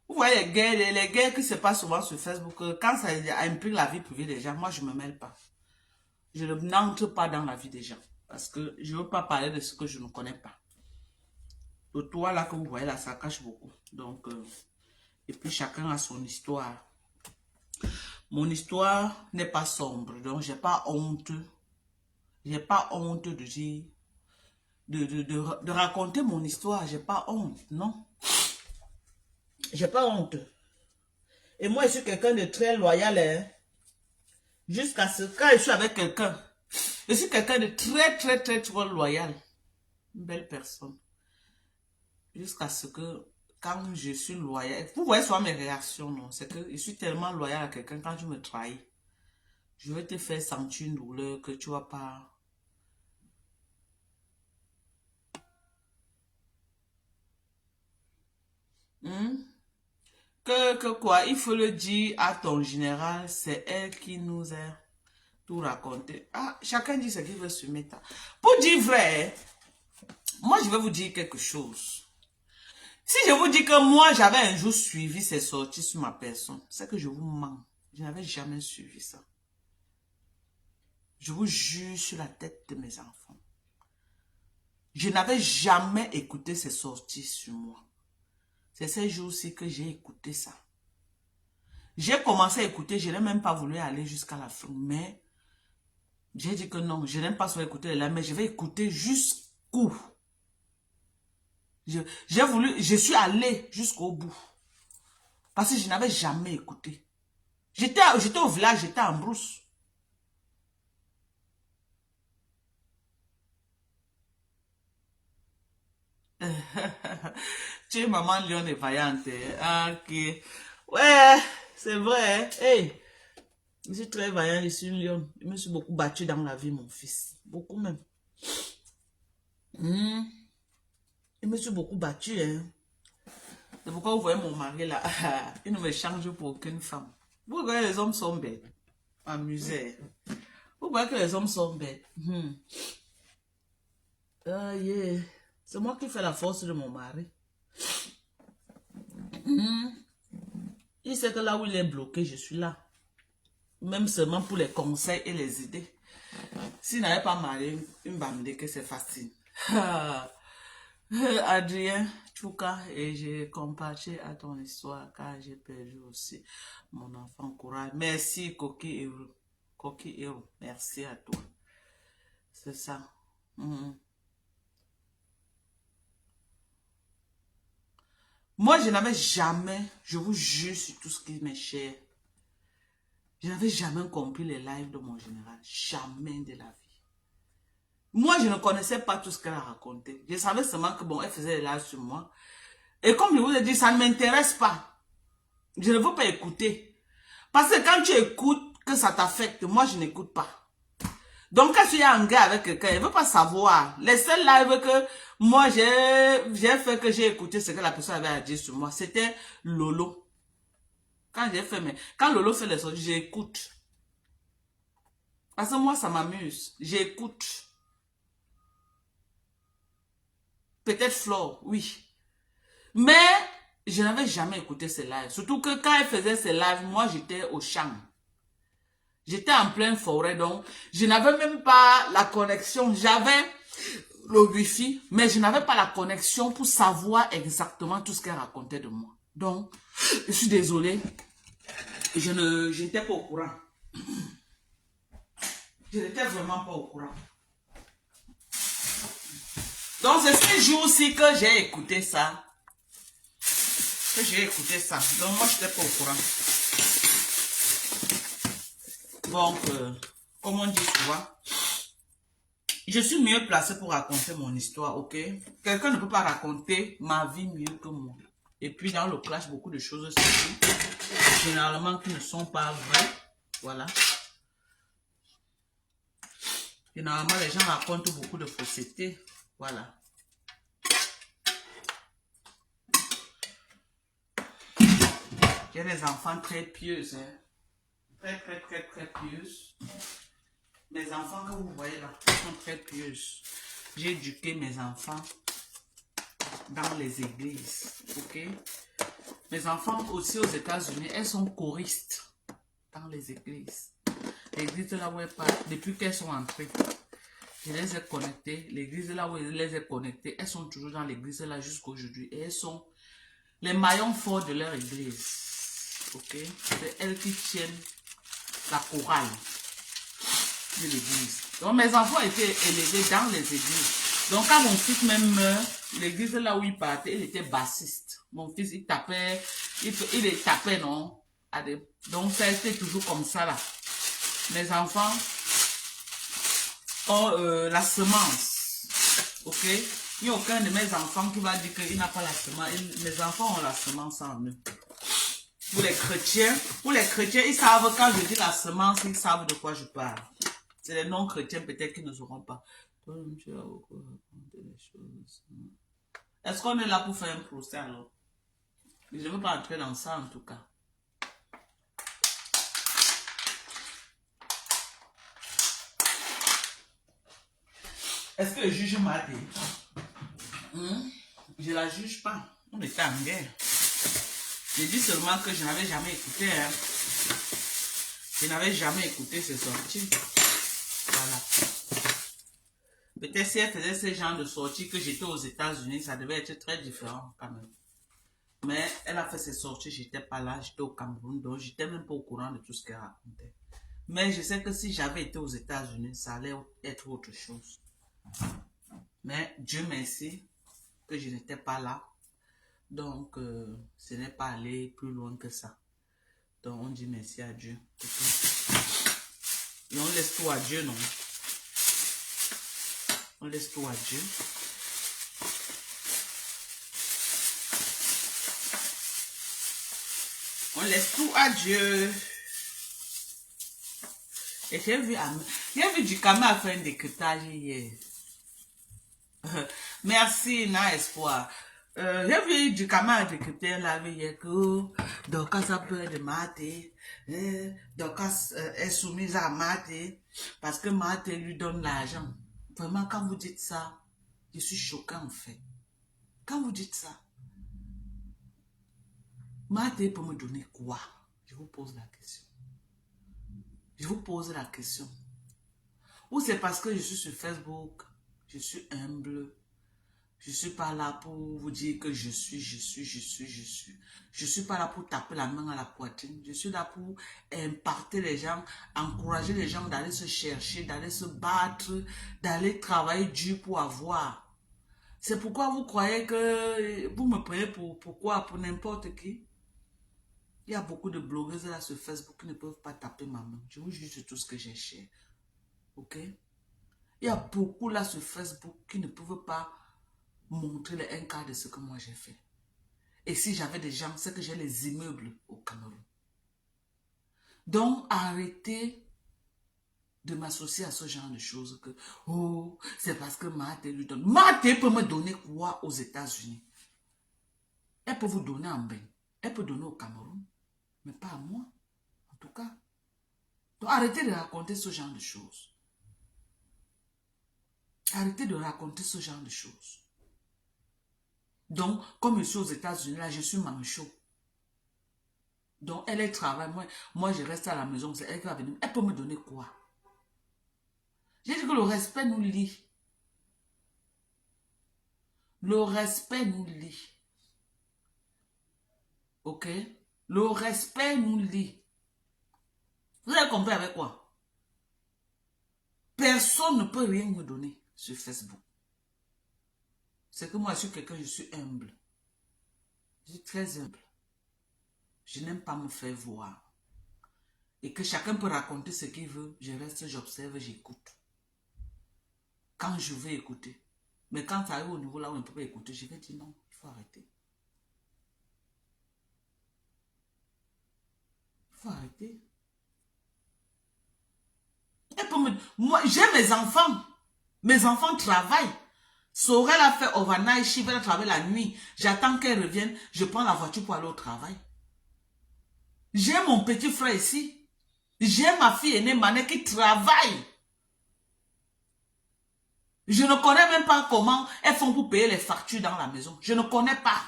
Vous voyez les guerres qui se passent souvent sur Facebook, quand ça implique la vie privée des gens, moi, je ne me mêle pas. Je n'entre pas dans la vie des gens parce que je ne veux pas parler de ce que je ne connais pas. Le toit là que vous voyez là, ça cache beaucoup. Donc, et puis chacun a son histoire. Mon histoire n'est pas sombre, donc j'ai pas honte. J'ai pas honte de dire, de raconter mon histoire. J'ai pas honte, non. J'ai pas honte. Et moi, je suis quelqu'un de très loyal, hein. Jusqu'à ce quand je suis avec quelqu'un, je suis quelqu'un de très loyal. Une belle personne. Jusqu'à ce que, quand je suis loyal, vous voyez souvent mes réactions, non? C'est que je suis tellement loyal à quelqu'un, quand tu me trahis, je vais te faire sentir une douleur que tu vas pas... Que quoi? Il faut le dire à ton général, c'est elle qui nous a tout raconté. Ah, chacun dit ce qu'il veut se mettre. Pour dire vrai, moi je vais vous dire quelque chose. Si je vous dis que moi j'avais un jour suivi ces sorties sur ma personne, c'est que je vous mens. Je n'avais jamais suivi ça. Je vous jure sur la tête de mes enfants. Je n'avais jamais écouté ces sorties sur moi. C'est ces jours-ci que j'ai écouté ça. J'ai commencé à écouter, je n'ai même pas voulu aller jusqu'à la fin, mais j'ai dit que non, je n'aime pas seulement écouter là, mais je vais écouter jusqu'où. Je suis allé jusqu'au bout. Parce que je n'avais jamais écouté. J'étais au village, j'étais en brousse. Tu es maman lion et vaillante. Ah, ok. Ouais, c'est vrai. Hey, je suis très vaillant, je suis une lion. Je me suis beaucoup battu dans la vie, mon fils. Beaucoup même. Je me suis beaucoup battu. Hein. C'est pourquoi vous voyez mon mari là. Il ne me change pour aucune femme. Vous voyez, les hommes sont bêtes. Amusez. Vous voyez que les hommes sont bêtes. Ah, yeah. C'est moi qui fais la force de mon mari. Il sait que là où il est bloqué, je suis là. Même seulement pour les conseils et les idées. S'il n'avait pas marié, il va me dire que c'est facile. Adrien, Chouka, et j'ai compatis à ton histoire car j'ai perdu aussi mon enfant. Courage. Merci, Coquille Héros. Coquille Héros, merci à toi. C'est ça. Moi, je n'avais jamais, je vous jure sur tout ce qui m'est cher, je n'avais jamais compris les lives de mon général. Jamais de la vie. Moi, je ne connaissais pas tout ce qu'elle a raconté. Je savais seulement que, bon, elle faisait des lives sur moi. Et comme je vous ai dit, ça ne m'intéresse pas. Je ne veux pas écouter. Parce que quand tu écoutes, que ça t'affecte, moi, je n'écoute pas. Donc, quand tu es en guerre avec quelqu'un, il ne veut pas savoir. Les seuls lives que moi, j'ai fait que j'ai écouté ce que la personne avait à dire sur moi, c'était Lolo. Quand Lolo fait les sorties, j'écoute. Parce que moi, ça m'amuse. J'écoute. Peut-être Flore, oui. Mais, je n'avais jamais écouté ces lives. Surtout que quand elle faisait ces lives, moi, j'étais au champ. J'étais en pleine forêt, donc je n'avais même pas la connexion. J'avais le wifi, mais je n'avais pas la connexion pour savoir exactement tout ce qu'elle racontait de moi. Donc, je suis désolée. Je n'étais pas au courant. Je n'étais vraiment pas au courant. Donc, c'est ce jour-ci que j'ai écouté ça. Donc, moi, je n'étais pas au courant. Donc, comme on dit souvent, je suis mieux placée pour raconter mon histoire, ok? Quelqu'un ne peut pas raconter ma vie mieux que moi. Et puis, dans le clash, beaucoup de choses se disent, généralement, qui ne sont pas vraies. Voilà. Et normalement, les gens racontent beaucoup de fausseté. Voilà. J'ai des enfants très pieux. Hein. Très pieuses. Mes enfants que vous voyez là sont très pieuses. J'ai éduqué mes enfants dans les églises. Ok? Mes enfants aussi aux États-Unis, elles sont choristes dans les églises. L'église là où elles partent, depuis qu'elles sont entrées, je les ai connectées. L'église là où je les ai connectées, elles sont toujours dans l'église là jusqu'à aujourd'hui. Et elles sont les maillons forts de leur église. Ok? C'est elles qui tiennent la chorale de l'église. Donc mes enfants étaient élevés dans les églises. Donc quand mon fils même meurt, l'église là où il partait, il était bassiste. Mon fils, il tapait, il tapait, non? Donc ça a été toujours comme ça là. Mes enfants ont la semence. Ok? Il n'y a aucun de mes enfants qui va dire qu'il n'a pas la semence. Mes enfants ont la semence en eux. Pour les chrétiens, ils savent, quand je dis la semence, ils savent de quoi je parle. C'est les non-chrétiens peut-être qui ne sauront pas. Est-ce qu'on est là pour faire un procès alors? Je ne veux pas entrer dans ça en tout cas. Est-ce que le juge m'a dit? Je ne la juge pas. On était en guerre. Je dis seulement que je n'avais jamais écouté. Hein. Je n'avais jamais écouté ces sorties. Voilà. Peut-être si elle faisait ce genre de sorties que j'étais aux États-Unis, ça devait être très différent quand même. Mais elle a fait ses sorties, j'étais pas là, j'étais au Cameroun, donc j'étais même pas au courant de tout ce qu'elle racontait. Mais je sais que si j'avais été aux États-Unis, ça allait être autre chose. Mais Dieu merci que je n'étais pas là. Donc, ce n'est pas allé plus loin que ça. Donc, on dit merci à Dieu. Et on laisse tout à Dieu, non? On laisse tout à Dieu. On laisse tout à Dieu. Et j'ai vu du caméra faire un décryptage hier. Merci, na espoir. J'ai vu du caméra décrypter la vie hier que Dorcas a peur de Marthe. Dorcas est soumise à Marthe parce que Marthe lui donne l'argent. Vraiment, quand vous dites ça, je suis choquée en fait. Quand vous dites ça, Marthe peut me donner quoi? Je vous pose la question. Je vous pose la question. Ou c'est parce que je suis sur Facebook, je suis humble, je suis pas là pour vous dire que je suis. Je suis pas là pour taper la main à la poitrine. Je suis là pour imparter les gens, encourager les gens d'aller se chercher, d'aller se battre, d'aller travailler dur pour avoir. C'est pourquoi vous croyez que vous me prenez pourquoi? Pour n'importe qui. Il y a beaucoup de blogueuses là sur Facebook qui ne peuvent pas taper ma main. Je vous jure sur tout ce que j'ai cher. Ok? Il y a beaucoup là sur Facebook qui ne peuvent pas montrer les un quart de ce que moi j'ai fait. Et si j'avais des gens, c'est que j'ai les immeubles au Cameroun. Donc, arrêtez de m'associer à ce genre de choses que, oh, c'est parce que Marthe lui donne. Marthe peut me donner quoi aux États-Unis? Elle peut vous donner en bain. Elle peut donner au Cameroun. Mais pas à moi, en tout cas. Donc, arrêtez de raconter ce genre de choses. Arrêtez de raconter ce genre de choses. Donc, comme je suis aux États-Unis, là, je suis manchot. Donc, elle travaille. Moi, je reste à la maison. C'est elle qui va venir. Elle peut me donner quoi? J'ai dit que le respect nous lie. Le respect nous lie. Ok? Le respect nous lie. Vous avez compris avec quoi? Personne ne peut rien me donner sur Facebook. C'est que moi, je suis quelqu'un, je suis humble. Je suis très humble. Je n'aime pas me faire voir. Et que chacun peut raconter ce qu'il veut. Je reste, j'observe, j'écoute. Quand je veux écouter. Mais quand ça arrive au niveau là où on ne peut pas écouter, je vais dire non, il faut arrêter. Il faut arrêter. Moi, j'ai mes enfants. Mes enfants travaillent. Sorel a fait overnight shift, elle a travaillé la nuit. J'attends qu'elle revienne. Je prends la voiture pour aller au travail. J'ai mon petit frère ici. J'ai ma fille aînée, Mané, qui travaille. Je ne connais même pas comment elles font pour payer les factures dans la maison. Je ne connais pas.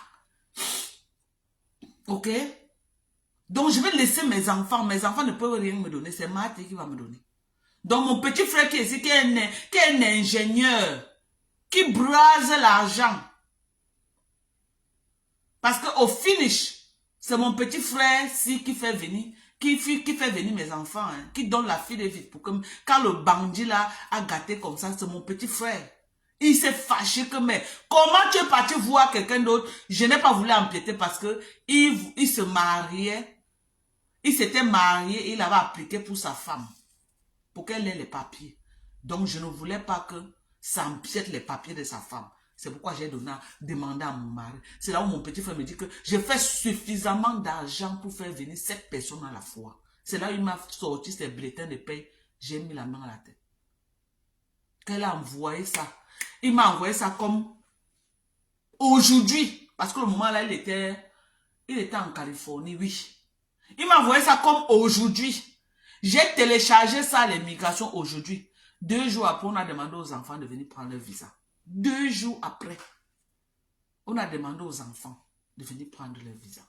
Ok? Donc, je vais laisser mes enfants. Mes enfants ne peuvent rien me donner. C'est Marthe qui va me donner. Donc, mon petit frère qui est ici, qui est un ingénieur, qui brase l'argent. Parce qu'au finish, c'est mon petit frère ici qui fait venir, qui fait venir mes enfants, hein, qui donne la fille de vie. Pour que, quand le bandit là a gâté comme ça, c'est mon petit frère. Il s'est fâché que, mais comment tu es parti voir quelqu'un d'autre? Je n'ai pas voulu empiéter parce que il se mariait. Il s'était marié et il avait appliqué pour sa femme. Pour qu'elle ait les papiers. Donc, je ne voulais pas que ça empiète les papiers de sa femme. C'est pourquoi j'ai demandé à mon mari. C'est là où mon petit frère me dit que j'ai fait suffisamment d'argent pour faire venir 7 personnes à la fois. C'est là où il m'a sorti ses bulletins de paie. J'ai mis la main à la tête. Qu'elle a envoyé ça. Il m'a envoyé ça comme aujourd'hui. Parce que le moment là, il était en Californie, oui. Il m'a envoyé ça comme aujourd'hui. J'ai téléchargé ça à l'immigration aujourd'hui. 2 jours après, on a demandé aux enfants de venir prendre leur visa. 2 jours après, on a demandé aux enfants de venir prendre leur visa.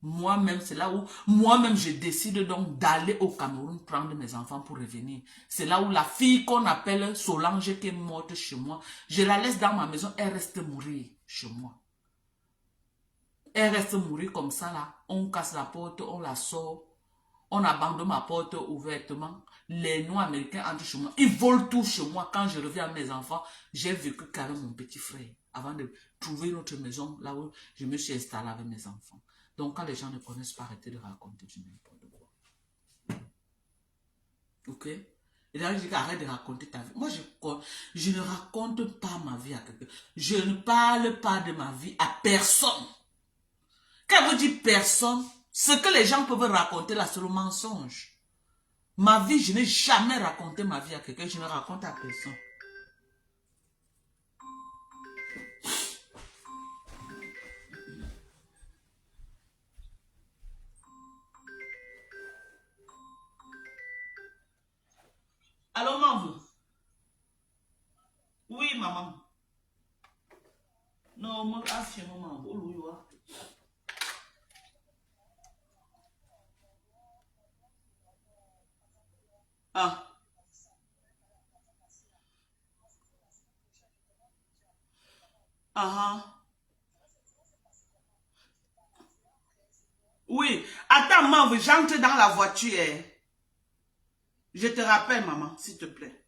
Moi-même, c'est là où, moi-même, je décide donc d'aller au Cameroun prendre mes enfants pour revenir. C'est là où la fille qu'on appelle Solange qui est morte chez moi, je la laisse dans ma maison, elle reste mourir chez moi. Elle reste mourir comme ça là. On casse la porte, on la sort. On abandonne ma porte ouvertement. Les Noirs américains entrent chez moi. Ils volent tout chez moi. Quand je reviens à mes enfants, j'ai vécu carrément mon petit frère. Avant de trouver une autre maison, là où je me suis installée avec mes enfants. Donc quand les gens ne connaissent pas, arrêtez de raconter du n'importe quoi. Ok? Et là, je dis arrête de raconter ta vie. Moi, je ne raconte pas ma vie à quelqu'un. Je ne parle pas de ma vie à personne. Quand vous dites personne, ce que les gens peuvent raconter là, c'est le mensonge. Ma vie, je n'ai jamais raconté ma vie à quelqu'un, je ne raconte à personne. Allô, maman? Oui, maman. Non, moi, je maman. Ah. Ah. Oui. Attends, maman, j'entre dans la voiture. Je te rappelle, maman, s'il te plaît.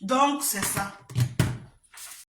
Donc, c'est ça.